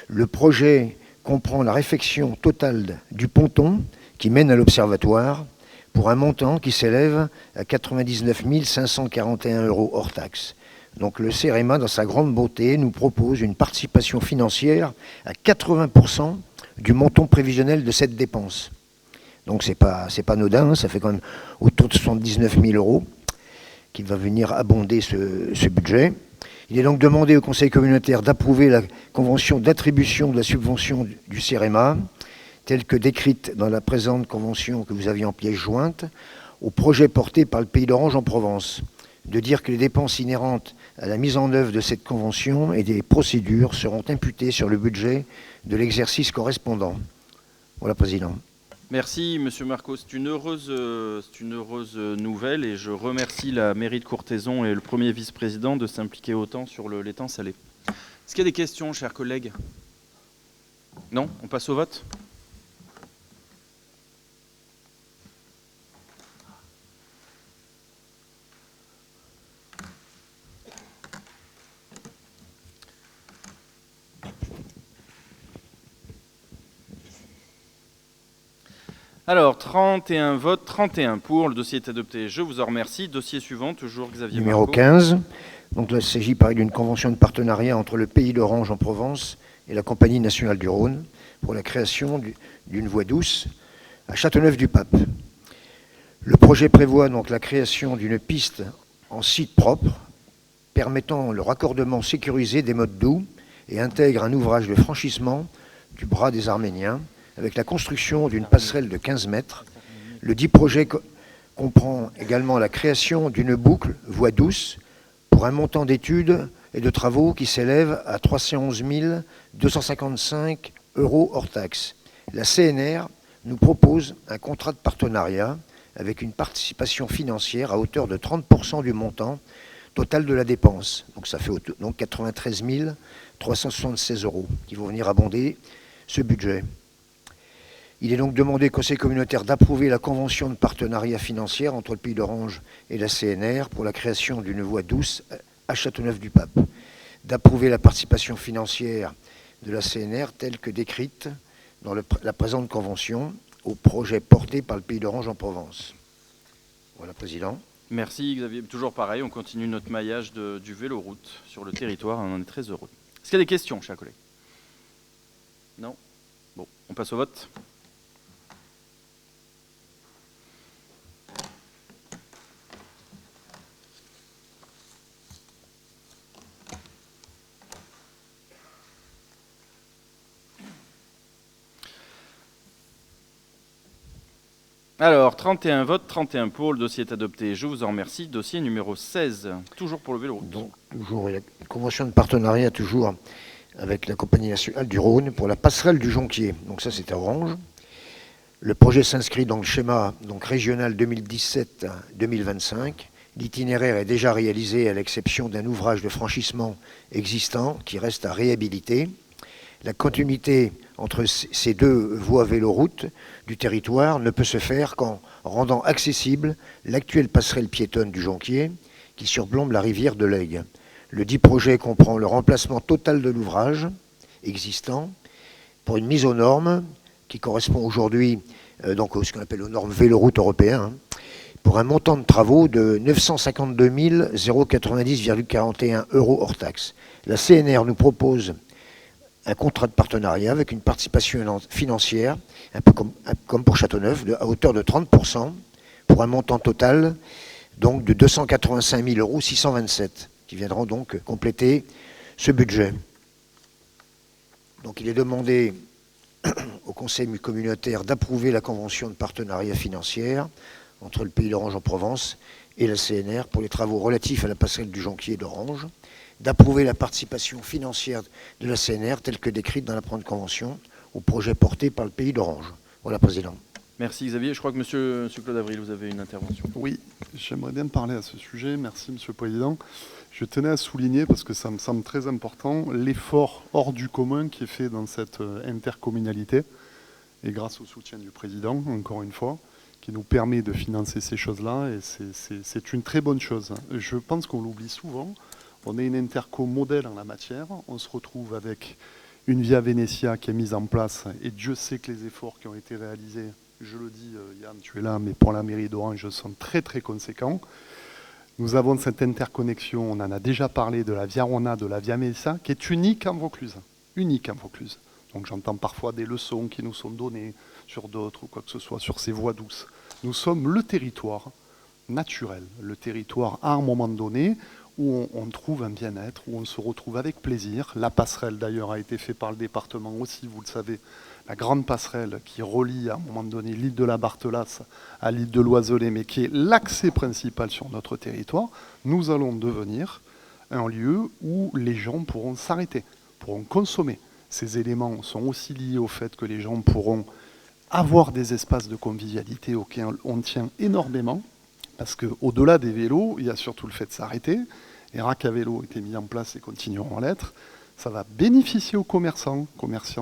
le projet comprend la réfection totale du ponton qui mène à l'observatoire pour un montant qui s'élève à 99 541 € hors taxe. Donc le CEREMA, dans sa grande beauté, nous propose une participation financière à 80% du montant prévisionnel de cette dépense. Donc c'est pas anodin, ça fait quand même autour de 79 000 € qui va venir abonder ce budget. Il est donc demandé au Conseil communautaire d'approuver la convention d'attribution de la subvention du CEREMA, telle que décrite dans la présente convention que vous aviez en pièce jointe, au projet porté par le Pays d'Orange en Provence. De dire que les dépenses inhérentes à la mise en œuvre de cette convention et des procédures seront imputées sur le budget de l'exercice correspondant. Voilà, Président. Merci, Monsieur Marco. C'est une heureuse nouvelle et je remercie la mairie de Courthézon et le premier vice-président de s'impliquer autant sur l'étang salé. Est-ce qu'il y a des questions, chers collègues? Non? On passe au vote? Alors, 31 votes, 31 pour. Le dossier est adopté. Je vous en remercie. Dossier suivant, toujours Xavier Numéro Marco. 15. Donc là, il s'agit pareil d'une convention de partenariat entre le Pays d'Orange en Provence et la Compagnie nationale du Rhône pour la création d'une voie douce à Châteauneuf-du-Pape. Le projet prévoit donc la création d'une piste en site propre permettant le raccordement sécurisé des modes doux et intègre un ouvrage de franchissement du bras des Arméniens avec la construction d'une passerelle de 15 mètres. Le dit projet comprend également la création d'une boucle voie douce pour un montant d'études et de travaux qui s'élève à 311 255 € hors taxe. La CNR nous propose un contrat de partenariat avec une participation financière à hauteur de 30% du montant total de la dépense. Donc ça fait donc 93 376 € qui vont venir abonder ce budget. Il est donc demandé au Conseil communautaire d'approuver la convention de partenariat financier entre le Pays d'Orange et la CNR pour la création d'une voie douce à Châteauneuf-du-Pape, d'approuver la participation financière de la CNR telle que décrite dans la présente convention au projet porté par le Pays d'Orange en Provence. Voilà, Président. Merci Xavier. Toujours pareil, on continue notre maillage du véloroute sur le territoire et on en est très heureux. Est-ce qu'il y a des questions, chers collègues? Non? Bon, on passe au vote. Alors, 31 votes, 31 pour, le dossier est adopté. Je vous en remercie. Dossier numéro 16, toujours pour le véloroute. Donc, toujours, il y a une convention de partenariat toujours avec la Compagnie nationale du Rhône pour la passerelle du Jonquier. Donc ça, c'est à Orange. Le projet s'inscrit dans le schéma régional 2017-2025. L'itinéraire est déjà réalisé à l'exception d'un ouvrage de franchissement existant qui reste à réhabiliter. La continuité entre ces deux voies véloroutes du territoire ne peut se faire qu'en rendant accessible l'actuelle passerelle piétonne du Jonquier qui surplombe la rivière de l'Aigle. Le dit projet comprend le remplacement total de l'ouvrage existant pour une mise aux normes qui correspond aujourd'hui donc à ce qu'on appelle aux normes véloroutes européennes, pour un montant de travaux de 952 090,41 € hors taxe. La CNR nous propose un contrat de partenariat avec une participation financière, un peu comme pour Châteauneuf, à hauteur de 30%, pour un montant total donc de 285 627 €, qui viendront donc compléter ce budget. Donc il est demandé au Conseil communautaire d'approuver la convention de partenariat financière entre le Pays d'Orange en Provence et la CNR pour les travaux relatifs à la passerelle du Jonquier d'Orange, d'approuver la participation financière de la CNR telle que décrite dans la présente convention au projet porté par le Pays d'Orange. Voilà, Président. Merci Xavier. Je crois que monsieur Claude Avril, vous avez une intervention. Oui, j'aimerais bien parler à ce sujet. Merci Monsieur le Président. Je tenais à souligner, parce que ça me semble très important, l'effort hors du commun qui est fait dans cette intercommunalité, et grâce au soutien du Président, encore une fois, qui nous permet de financer ces choses-là, et c'est une très bonne chose. Je pense qu'on l'oublie souvent. On est une interco modèle en la matière. On se retrouve avec une Via Venetia qui est mise en place, et Dieu sait que les efforts qui ont été réalisés, je le dis, Yann, tu es là, mais pour la mairie d'Orange, sont très très conséquents. Nous avons cette interconnexion, on en a déjà parlé, de la Via Rona, de la Via Venetia, qui est unique en Vaucluse. Unique en Vaucluse. Donc j'entends parfois des leçons qui nous sont données sur d'autres ou quoi que ce soit, sur ces voies douces. Nous sommes le territoire naturel, le territoire à un moment donné où on trouve un bien-être, où on se retrouve avec plaisir. La passerelle d'ailleurs a été faite par le département aussi, vous le savez, la grande passerelle qui relie à un moment donné l'île de la Barthelasse à l'île de l'Oiselay, mais qui est l'accès principal sur notre territoire. Nous allons devenir un lieu où les gens pourront s'arrêter, pourront consommer. Ces éléments sont aussi liés au fait que les gens pourront avoir des espaces de convivialité auxquels on tient énormément, parce qu'au-delà des vélos, il y a surtout le fait de s'arrêter. Les racks à vélo ont été mis en place et continueront à l'être. Ça va bénéficier aux commerçants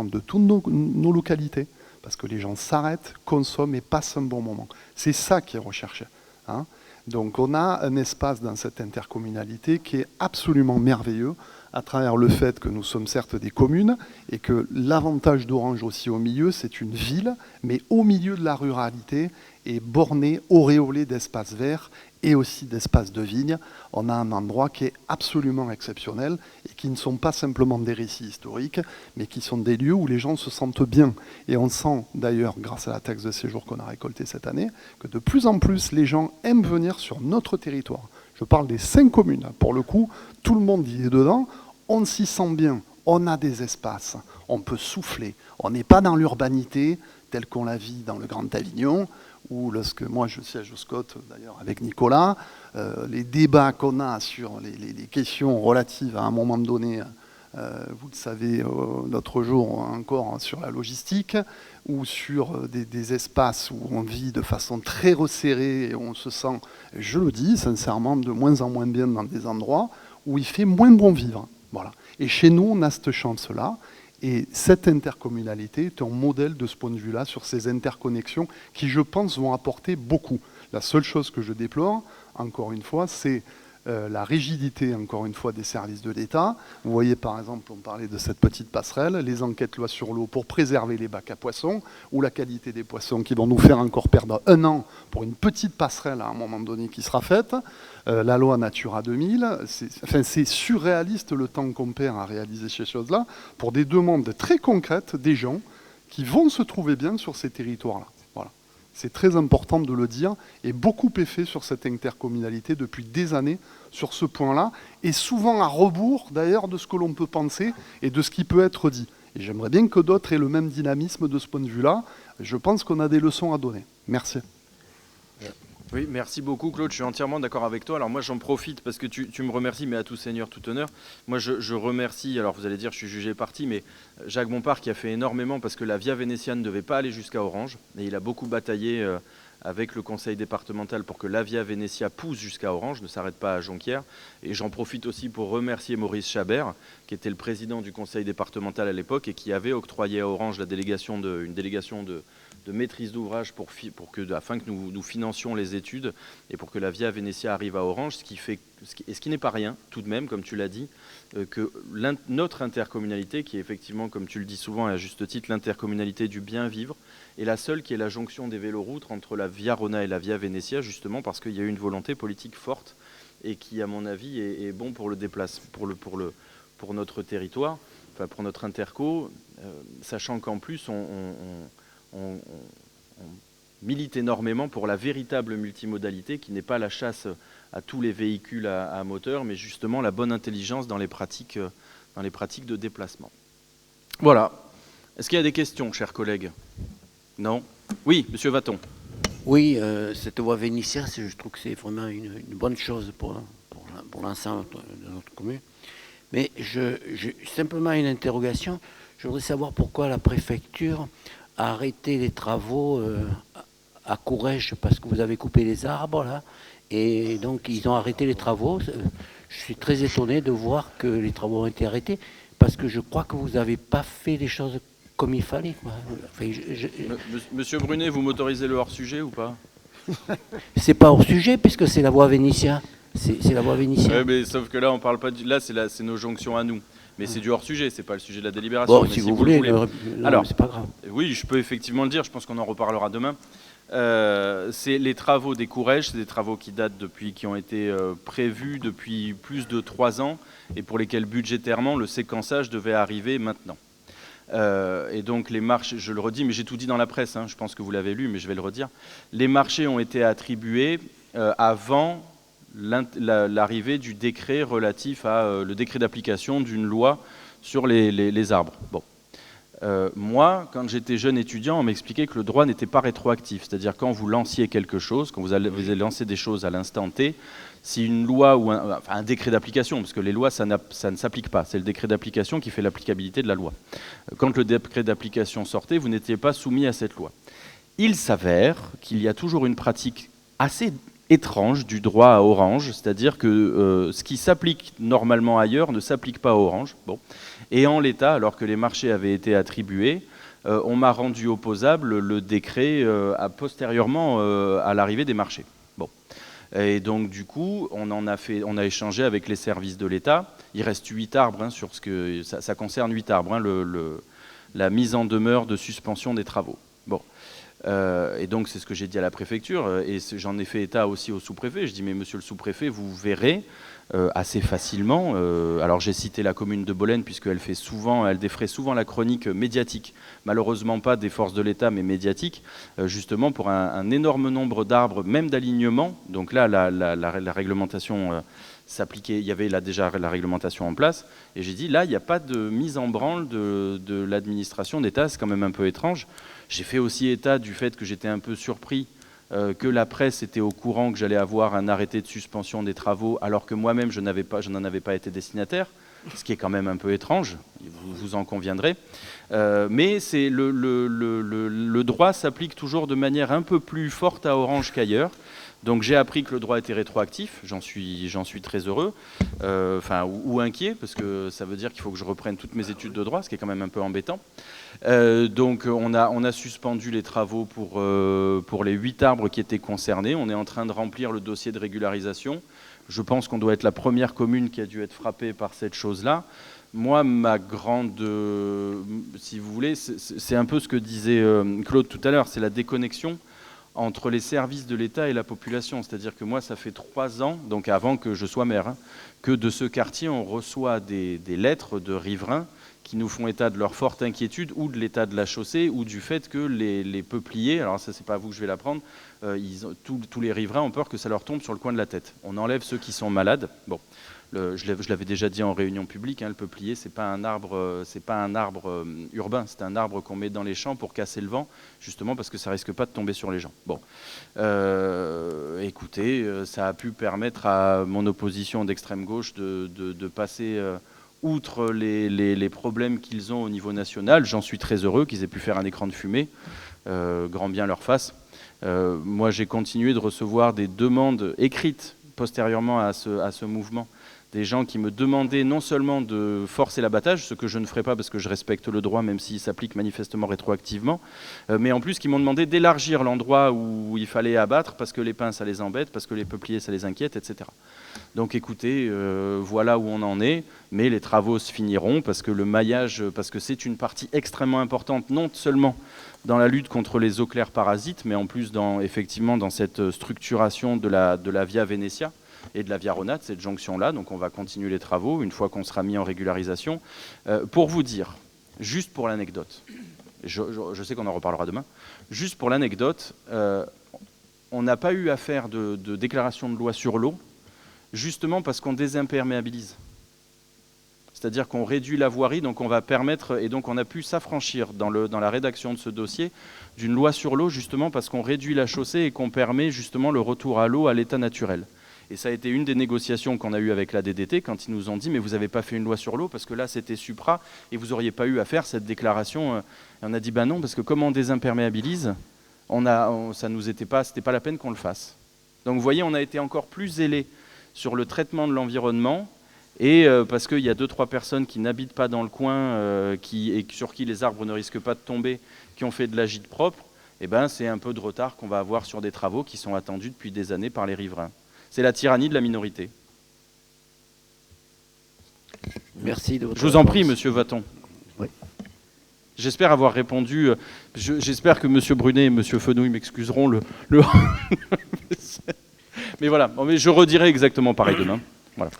de toutes nos localités, parce que les gens s'arrêtent, consomment et passent un bon moment. C'est ça qui est recherché. Hein. Donc on a un espace dans cette intercommunalité qui est absolument merveilleux, à travers le fait que nous sommes certes des communes, et que l'avantage d'Orange aussi au milieu, c'est une ville, mais au milieu de la ruralité, et bornée, auréolée d'espaces verts, et aussi d'espaces de vignes. On a un endroit qui est absolument exceptionnel, et qui ne sont pas simplement des récits historiques, mais qui sont des lieux où les gens se sentent bien. Et on sent d'ailleurs, grâce à la taxe de séjour qu'on a récoltée cette année, que de plus en plus les gens aiment venir sur notre territoire. Je parle des 5 communes. Pour le coup, tout le monde y est dedans. On s'y sent bien. On a des espaces. On peut souffler. On n'est pas dans l'urbanité telle qu'on la vit dans le Grand Avignon, où lorsque moi je siège au SCOT, d'ailleurs avec Nicolas, les débats qu'on a sur les questions relatives à un moment donné, vous le savez, l'autre jour encore sur la logistique, ou sur des espaces où on vit de façon très resserrée et on se sent, je le dis sincèrement, de moins en moins bien dans des endroits où il fait moins bon vivre. Voilà. Et chez nous, on a cette chance-là. Et cette intercommunalité est un modèle de ce point de vue-là, sur ces interconnexions qui, je pense, vont apporter beaucoup. La seule chose que je déplore, encore une fois, c'est la rigidité, encore une fois, des services de l'État. Vous voyez, par exemple, on parlait de cette petite passerelle, les enquêtes loi sur l'eau pour préserver les bacs à poissons, ou la qualité des poissons qui vont nous faire encore perdre 1 an pour une petite passerelle à un moment donné qui sera faite. La loi Natura 2000, c'est surréaliste le temps qu'on perd à réaliser ces choses-là, pour des demandes très concrètes des gens qui vont se trouver bien sur ces territoires-là. Voilà. C'est très important de le dire, et beaucoup est fait sur cette intercommunalité depuis des années sur ce point-là, et souvent à rebours d'ailleurs de ce que l'on peut penser et de ce qui peut être dit. Et j'aimerais bien que d'autres aient le même dynamisme de ce point de vue-là. Je pense qu'on a des leçons à donner. Merci. Oui, merci beaucoup Claude, je suis entièrement d'accord avec toi. Alors moi j'en profite parce que tu me remercies, mais à tout seigneur, tout honneur. Moi je remercie, alors vous allez dire je suis jugé parti, mais Jacques Bompard qui a fait énormément parce que la Via Venetia ne devait pas aller jusqu'à Orange. Et il a beaucoup bataillé avec le conseil départemental pour que la Via Venetia pousse jusqu'à Orange, ne s'arrête pas à Jonquière. Et j'en profite aussi pour remercier Maurice Chabert, qui était le président du conseil départemental à l'époque et qui avait octroyé à Orange une délégation de maîtrise d'ouvrage afin que nous financions les études et pour que la Via Venetia arrive à Orange, ce qui n'est pas rien tout de même, comme tu l'as dit, que notre intercommunalité, qui est effectivement, comme tu le dis souvent et à juste titre, l'intercommunalité du bien vivre, est la seule qui est la jonction des véloroutes entre la Via Rona et la Via Venetia, justement parce qu'il y a eu une volonté politique forte et qui, à mon avis, est bon pour le déplacement, pour notre territoire, enfin pour notre interco, sachant qu'en plus on milite énormément pour la véritable multimodalité qui n'est pas la chasse à tous les véhicules à moteur, mais justement la bonne intelligence dans les pratiques de déplacement. Voilà. Est-ce qu'il y a des questions, chers collègues? Non? Oui, monsieur Vaton. Oui, cette voie vénitienne, je trouve que c'est vraiment une bonne chose pour l'ensemble de notre commune. Mais simplement une interrogation. Je voudrais savoir pourquoi la préfecture a arrêté les travaux à Courrèges parce que vous avez coupé les arbres là, et donc ils ont arrêté les travaux. Je suis très étonné de voir que les travaux ont été arrêtés parce que je crois que vous n'avez pas fait les choses comme il fallait, quoi. Enfin, Monsieur Brunet, vous m'autorisez le hors-sujet ou pas? C'est pas hors sujet puisque c'est la voie Vénitia. C'est la voie Vénitia. Ouais, mais sauf que là, on parle pas là, c'est nos jonctions à nous. Mais c'est du hors-sujet, c'est pas le sujet de la délibération. Bon, si vous voulez. Alors, c'est pas grave. Oui, je peux effectivement le dire, je pense qu'on en reparlera demain. C'est les travaux des Courrèges, c'est des travaux qui datent qui ont été prévus depuis plus de 3 ans et pour lesquels budgétairement le séquençage devait arriver maintenant. Et donc les marchés, je le redis, mais j'ai tout dit dans la presse, hein, je pense que vous l'avez lu, mais je vais le redire. Les marchés ont été attribués avant l'arrivée du décret relatif à le décret d'application d'une loi sur les arbres. Bon. Moi, quand j'étais jeune étudiant, on m'expliquait que le droit n'était pas rétroactif. C'est-à-dire quand vous lanciez quelque chose, quand vous allez lancer des choses à l'instant T, si une loi ou un décret d'application, parce que les lois, ça ne s'applique pas, c'est le décret d'application qui fait l'applicabilité de la loi. Quand le décret d'application sortait, vous n'étiez pas soumis à cette loi. Il s'avère qu'il y a toujours une pratique assez étrange du droit à Orange, c'est-à-dire que ce qui s'applique normalement ailleurs ne s'applique pas à Orange. Bon. Et en l'état, alors que les marchés avaient été attribués, on m'a rendu opposable le décret postérieurement à l'arrivée des marchés. Bon. Et donc du coup, on a échangé avec les services de l'État. Il reste 8 arbres, hein, sur ce que ça concerne 8 arbres, hein, la mise en demeure de suspension des travaux. Bon. Et donc c'est ce que j'ai dit à la préfecture et j'en ai fait état aussi au sous-préfet. Je dis mais monsieur le sous-préfet, vous verrez assez facilement. Alors j'ai cité la commune de Bolène puisqu'elle défraie souvent la chronique médiatique. Malheureusement pas des forces de l'État mais médiatique, justement pour un énorme nombre d'arbres, même d'alignement. Donc là la réglementation s'appliquait, il y avait là déjà la réglementation en place. Et j'ai dit là il n'y a pas de mise en branle de l'administration d'État, c'est quand même un peu étrange. J'ai fait aussi état du fait que j'étais un peu surpris que la presse était au courant que j'allais avoir un arrêté de suspension des travaux alors que moi-même je n'en avais pas été destinataire, ce qui est quand même un peu étrange, vous en conviendrez. Mais c'est le droit s'applique toujours de manière un peu plus forte à Orange qu'ailleurs. Donc j'ai appris que le droit était rétroactif, j'en suis très heureux, ou inquiet, parce que ça veut dire qu'il faut que je reprenne toutes mes études de droit, ce qui est quand même un peu embêtant. Donc on a suspendu les travaux pour les 8 arbres qui étaient concernés. On est en train de remplir le dossier de régularisation. Je pense qu'on doit être la première commune qui a dû être frappée par cette chose-là. Moi, ma grande, si vous voulez, c'est un peu ce que disait Claude tout à l'heure, c'est la déconnexion entre les services de l'État et la population. C'est-à-dire que moi, ça fait 3 ans, donc avant que je sois maire, hein, que de ce quartier, on reçoit des lettres de riverains qui nous font état de leur forte inquiétude ou de l'état de la chaussée ou du fait que les peupliers, alors ça c'est pas à vous que je vais l'apprendre, tous les riverains ont peur que ça leur tombe sur le coin de la tête. On enlève ceux qui sont malades. Bon, je l'avais déjà dit en réunion publique, hein, le peuplier c'est pas un arbre urbain, c'est un arbre qu'on met dans les champs pour casser le vent, justement parce que ça risque pas de tomber sur les gens. Bon, écoutez, ça a pu permettre à mon opposition d'extrême gauche de passer outre les problèmes qu'ils ont au niveau national. J'en suis très heureux qu'ils aient pu faire un écran de fumée, grand bien leur fasse. Moi, j'ai continué de recevoir des demandes écrites postérieurement à ce mouvement, des gens qui me demandaient non seulement de forcer l'abattage, ce que je ne ferai pas parce que je respecte le droit, même s'il s'applique manifestement rétroactivement, mais en plus qui m'ont demandé d'élargir l'endroit où il fallait abattre parce que les pins, ça les embête, parce que les peupliers, ça les inquiète, etc. Donc écoutez, voilà où on en est, mais les travaux se finiront parce que le maillage, parce que c'est une partie extrêmement importante, non seulement dans la lutte contre les eaux claires parasites, mais en plus effectivement dans cette structuration de la Via Venetia et de la Via Ronate, cette jonction-là. Donc on va continuer les travaux une fois qu'on sera mis en régularisation. Pour vous dire, juste pour l'anecdote, je sais qu'on en reparlera demain, juste pour l'anecdote, on n'a pas eu à faire de déclaration de loi sur l'eau, justement parce qu'on désimperméabilise. C'est-à-dire qu'on réduit la voirie, donc on va permettre, et donc on a pu s'affranchir dans la rédaction de ce dossier d'une loi sur l'eau, justement parce qu'on réduit la chaussée et qu'on permet justement le retour à l'eau à l'état naturel. Et ça a été une des négociations qu'on a eues avec la DDT quand ils nous ont dit mais vous n'avez pas fait une loi sur l'eau parce que là c'était supra et vous n'auriez pas eu à faire cette déclaration. Et on a dit ben non, parce que comme on désimperméabilise, ça nous c'était pas la peine qu'on le fasse. Donc vous voyez, on a été encore plus zélé sur le traitement de l'environnement, et parce qu'il y a 2-3 personnes qui n'habitent pas dans le coin et sur qui les arbres ne risquent pas de tomber, qui ont fait de la gîte propre, eh ben, c'est un peu de retard qu'on va avoir sur des travaux qui sont attendus depuis des années par les riverains. C'est la tyrannie de la minorité. Merci de votre Je vous en prie, réponse. monsieur Vaton. Oui. J'espère avoir répondu. J'espère que monsieur Brunet et monsieur Fenouil m'excuseront le... Mais voilà, mais je redirai exactement pareil demain. Voilà.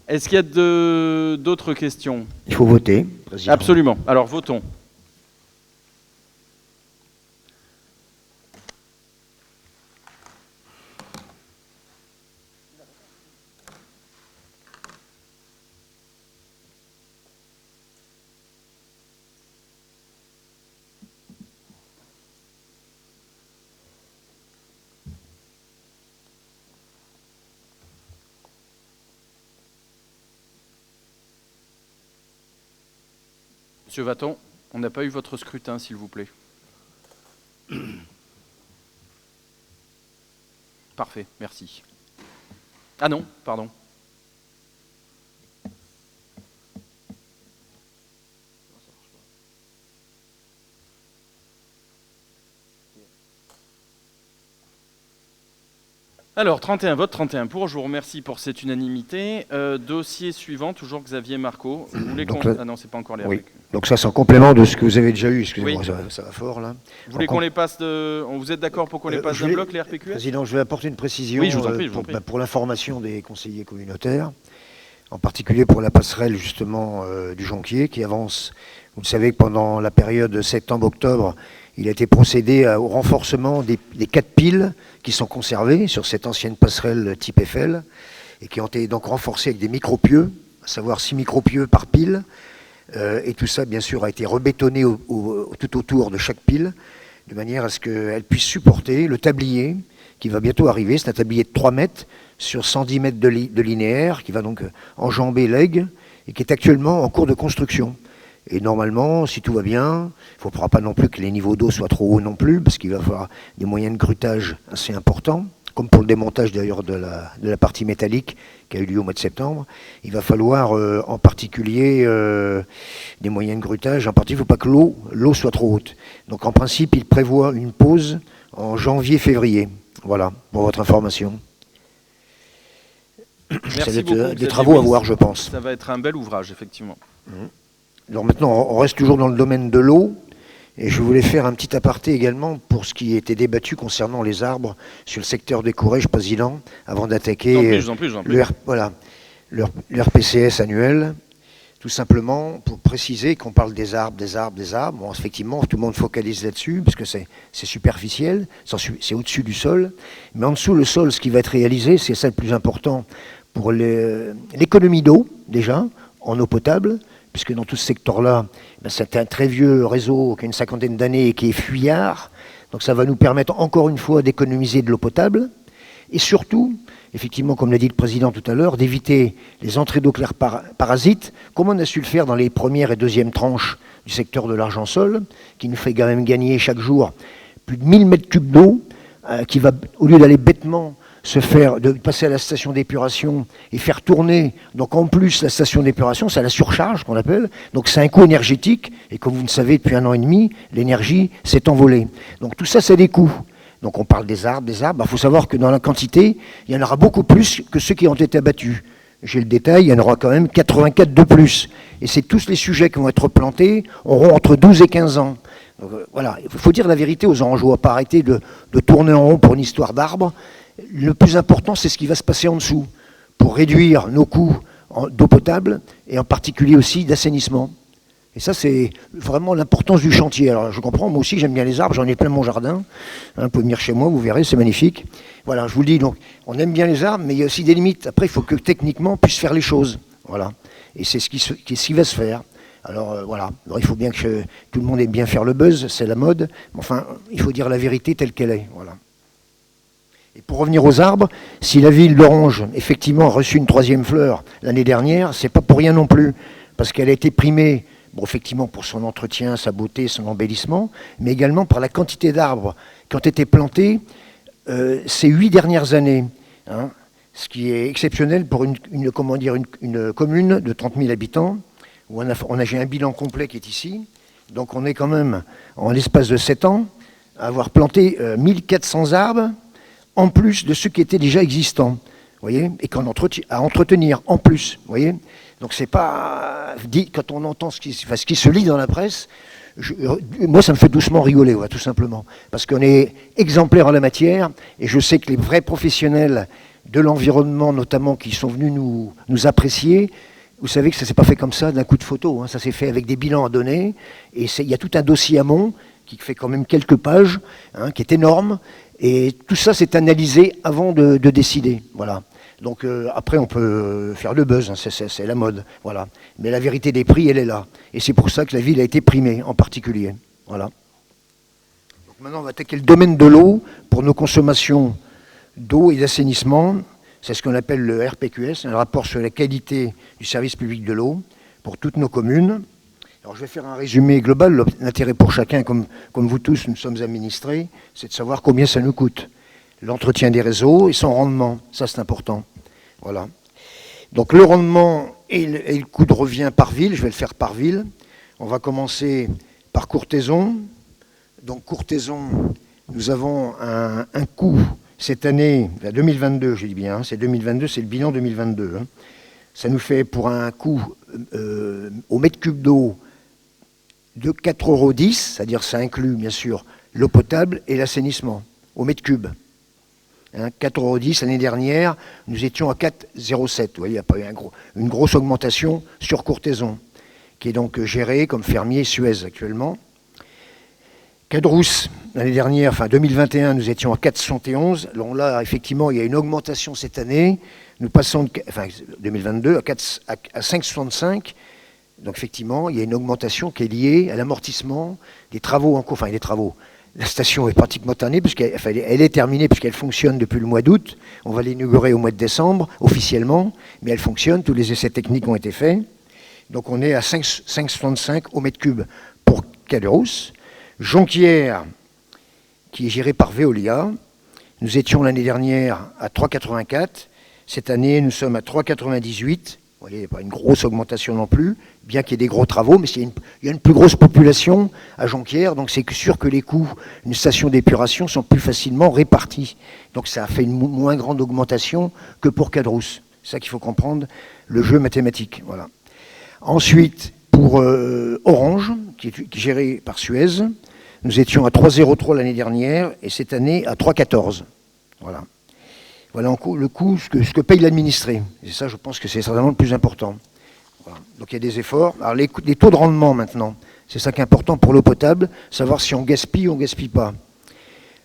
Est-ce qu'il y a d'autres questions? Il faut voter, président. Absolument. Alors, votons. Monsieur Vaton, on n'a pas eu votre scrutin, s'il vous plaît. Parfait, merci. Ah non, pardon. Alors, 31 votes, 31 pour. Je vous remercie pour cette unanimité. Dossier suivant, toujours Xavier Marco. Vous voulez qu'on... Ah non, c'est pas encore les Oui. RPQ. Donc ça, c'est en complément de ce que vous avez déjà eu. Excusez-moi, Oui. ça va fort, là. Vous voulez qu'on les passe de... Vous êtes d'accord pour qu'on les passe d'un bloc, les RPQS? Président, je vais apporter une précision Oui, je vous en prie, je vous en prie. pour l'information des conseillers communautaires, en particulier pour la passerelle, justement, du Jonquier, qui avance. Vous le savez que pendant la période septembre-octobre, il a été procédé au renforcement des 4 piles qui sont conservées sur cette ancienne passerelle type Eiffel et qui ont été donc renforcées avec des micropieux, à savoir 6 micropieux par pile. Et tout ça, bien sûr, a été rebétonné tout autour de chaque pile, de manière à ce qu'elle puisse supporter le tablier qui va bientôt arriver. C'est un tablier de 3 mètres sur 110 mètres de linéaire qui va donc enjamber l'Aigle et qui est actuellement en cours de construction. Et normalement, si tout va bien, il ne faudra pas non plus que les niveaux d'eau soient trop hauts non plus, parce qu'il va falloir des moyens de grutage assez importants, comme pour le démontage d'ailleurs de la partie métallique qui a eu lieu au mois de septembre. Il va falloir en particulier des moyens de grutage. En particulier, il ne faut pas que l'eau soit trop haute. Donc en principe, il prévoit une pause en janvier-février. Voilà, pour votre information. Merci beaucoup, Des Xavier. travaux à voir, je pense. Ça va être un bel ouvrage, effectivement. Alors maintenant, on reste toujours dans le domaine de l'eau, et je voulais faire un petit aparté également pour ce qui était débattu concernant les arbres sur le secteur des Courrèges, Président, avant d'attaquer Je vous en prie. le RPCS annuel, tout simplement pour préciser qu'on parle des arbres. Bon, effectivement, tout le monde focalise là-dessus, parce que c'est superficiel, c'est au-dessus du sol, mais en dessous, le sol, ce qui va être réalisé, c'est ça le plus important pour l'économie d'eau, déjà, en eau potable, puisque dans tout ce secteur-là, c'est un très vieux réseau qui a une 50aine d'années et qui est fuyard. Donc ça va nous permettre encore une fois d'économiser de l'eau potable. Et surtout, effectivement, comme l'a dit le Président tout à l'heure, d'éviter les entrées d'eau claire parasites, comme on a su le faire dans les premières et deuxièmes tranches du secteur de l'Argent-Sol, qui nous fait quand même gagner chaque jour plus de 1000 mètres cubes d'eau, qui va, au lieu d'aller bêtement de passer à la station d'épuration et faire tourner, donc en plus la station d'épuration, c'est la surcharge qu'on appelle, donc c'est un coût énergétique, et comme vous le savez depuis 1 an et demi, l'énergie s'est envolée. Donc tout ça, c'est des coûts. Donc on parle des arbres, il faut savoir que dans la quantité, il y en aura beaucoup plus que ceux qui ont été abattus. J'ai le détail, il y en aura quand même 84 de plus. Et c'est tous les sujets qui vont être plantés, auront entre 12 et 15 ans. Donc, voilà, il faut dire la vérité aux Orangeois, pas arrêter de tourner en rond pour une histoire d'arbres. Le plus important, c'est ce qui va se passer en dessous, pour réduire nos coûts d'eau potable, et en particulier aussi d'assainissement. Et ça, c'est vraiment l'importance du chantier. Alors, je comprends, moi aussi, j'aime bien les arbres, j'en ai plein mon jardin. Vous pouvez venir chez moi, vous verrez, c'est magnifique. Voilà, je vous le dis, donc, on aime bien les arbres, mais il y a aussi des limites. Après, il faut que techniquement, on puisse faire les choses. Voilà. Et c'est ce qui va se faire. Alors, voilà. Alors, il faut bien que tout le monde aime bien faire le buzz, c'est la mode. Mais enfin, il faut dire la vérité telle qu'elle est. Voilà. Et pour revenir aux arbres, si la ville d'Orange, effectivement, a reçu une 3e fleur l'année dernière, c'est pas pour rien non plus, parce qu'elle a été primée bon, effectivement pour son entretien, sa beauté, son embellissement, mais également par la quantité d'arbres qui ont été plantés ces 8 dernières années, hein, ce qui est exceptionnel pour une commune de 30 000 habitants, où j'ai un bilan complet qui est ici. Donc on est quand même, en l'espace de 7 ans, à avoir planté 1400 arbres, en plus de ceux qui étaient déjà existants, voyez, et à entretenir en plus, voyez. Donc c'est pas dit, quand on entend ce qui se lit dans la presse, moi ça me fait doucement rigoler, ouais, tout simplement, parce qu'on est exemplaire en la matière, et je sais que les vrais professionnels de l'environnement, notamment, qui sont venus nous apprécier, vous savez que ça ne s'est pas fait comme ça d'un coup de photo, hein, ça s'est fait avec des bilans à donner, et il y a tout un dossier amont qui fait quand même quelques pages, hein, qui est énorme, et tout ça c'est analysé avant de décider, voilà. Donc après on peut faire le buzz, hein, c'est la mode, voilà. Mais la vérité des prix, elle est là, et c'est pour ça que la ville a été primée en particulier, voilà. Donc maintenant on va attaquer le domaine de l'eau pour nos consommations d'eau et d'assainissement. C'est ce qu'on appelle le RPQS, un rapport sur la qualité du service public de l'eau pour toutes nos communes. Alors je vais faire un résumé global. L'intérêt pour chacun, comme vous tous, nous sommes administrés, c'est de savoir combien ça nous coûte. L'entretien des réseaux et son rendement, ça c'est important. Voilà. Donc le rendement et le coût de revient par ville, je vais le faire par ville. On va commencer par Courthézon. Donc Courthézon, nous avons un coût cette année, 2022, je dis bien, hein, c'est 2022, c'est le bilan 2022. Hein. Ça nous fait pour un coût au mètre cube d'eau de 4,10 €, c'est-à-dire ça inclut bien sûr l'eau potable et l'assainissement, au mètre cube. Hein, 4,10 € l'année dernière, nous étions à 4,07 €. Vous voyez, il n'y a pas eu une grosse augmentation sur Courthézon, qui est donc géré comme fermier Suez actuellement. Cadrousse, l'année dernière, enfin 2021, nous étions à 4,71 €. Alors là, effectivement, il y a une augmentation cette année. Nous passons, enfin 2022, à 5,65 €. Donc effectivement, il y a une augmentation qui est liée à l'amortissement des travaux en cours. Enfin, les travaux. La station est pratiquement terminée, elle est terminée puisqu'elle fonctionne depuis le mois d'août. On va l'inaugurer au mois de décembre, officiellement, mais elle fonctionne. Tous les essais techniques ont été faits. Donc on est à 5,65 € au mètre cube pour Cadrousse. Jonquière, qui est géré par Veolia. Nous étions l'année dernière à 3,84 €. Cette année, nous sommes à 3,98 €. Vous voyez, il n'y a pas une grosse augmentation non plus, bien qu'il y ait des gros travaux, mais il y a une plus grosse population à Jonquière, donc c'est sûr que les coûts d'une station d'épuration sont plus facilement répartis. Donc ça a fait une moins grande augmentation que pour Cadrousse. C'est ça qu'il faut comprendre, le jeu mathématique. Voilà. Ensuite, pour Orange, qui est géré par Suez, nous étions à 3,03 € l'année dernière, et cette année à 3,14 €. Voilà. Voilà le coût, ce que paye l'administré. Et ça, je pense que c'est certainement le plus important. Voilà. Donc il y a des efforts. Alors les taux de rendement maintenant, c'est ça qui est important pour l'eau potable, savoir si on gaspille ou on ne gaspille pas.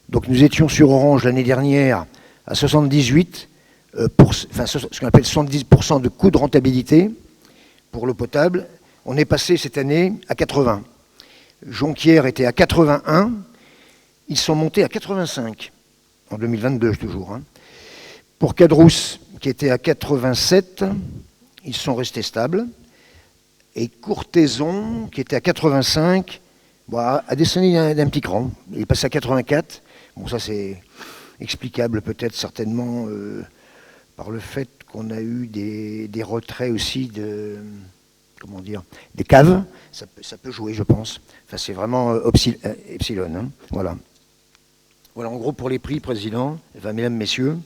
Donc nous étions sur Orange l'année dernière à 78, ce qu'on appelle 70% de coût de rentabilité pour l'eau potable. On est passé cette année à 80. Jonquière était à 81. Ils sont montés à 85 en 2022 toujours. Hein. Pour Cadrousse, qui était à 87, ils sont restés stables. Et Courthézon, qui était à 85, a descendu d'un petit cran. Il est passé à 84. Bon, ça c'est explicable peut-être certainement par le fait qu'on a eu des retraits aussi des caves. Ça peut jouer, je pense. Enfin, c'est vraiment epsilon. Hein. Voilà. Voilà, en gros, pour les prix, Président, enfin, Mesdames, Messieurs.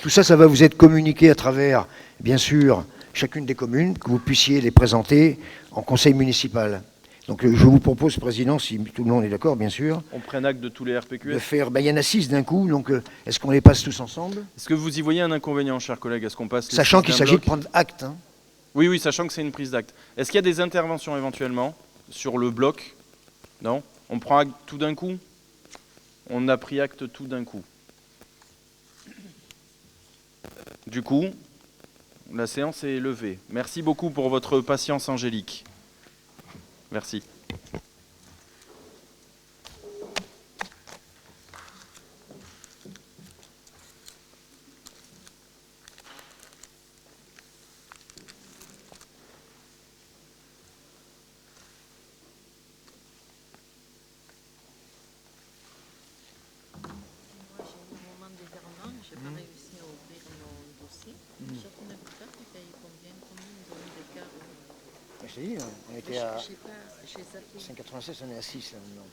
Tout ça, ça va vous être communiqué à travers, bien sûr, chacune des communes, que vous puissiez les présenter en conseil municipal. Donc, je vous propose, Président, si tout le monde est d'accord, bien sûr. On prenne acte de tous les RPQS. De faire, il y en a 6 d'un coup, donc est-ce qu'on les passe tous ensemble? Est-ce que vous y voyez un inconvénient, chers collègues? Est-ce qu'on passe les Sachant qu'il s'agit de prendre acte. Hein. Oui, sachant que c'est une prise d'acte. Est-ce qu'il y a des interventions éventuellement sur le bloc? Non? On prend acte tout d'un coup? On a pris acte tout d'un coup. Du coup, la séance est levée. Merci beaucoup pour votre patience angélique. Merci. je t'ai dit, on était à Je sais pas, chez Zappé. 5,96, on est à 6 là maintenant.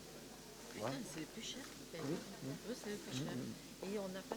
Putain, c'est plus cher. Eux, c'est plus cher. Et on n'a pas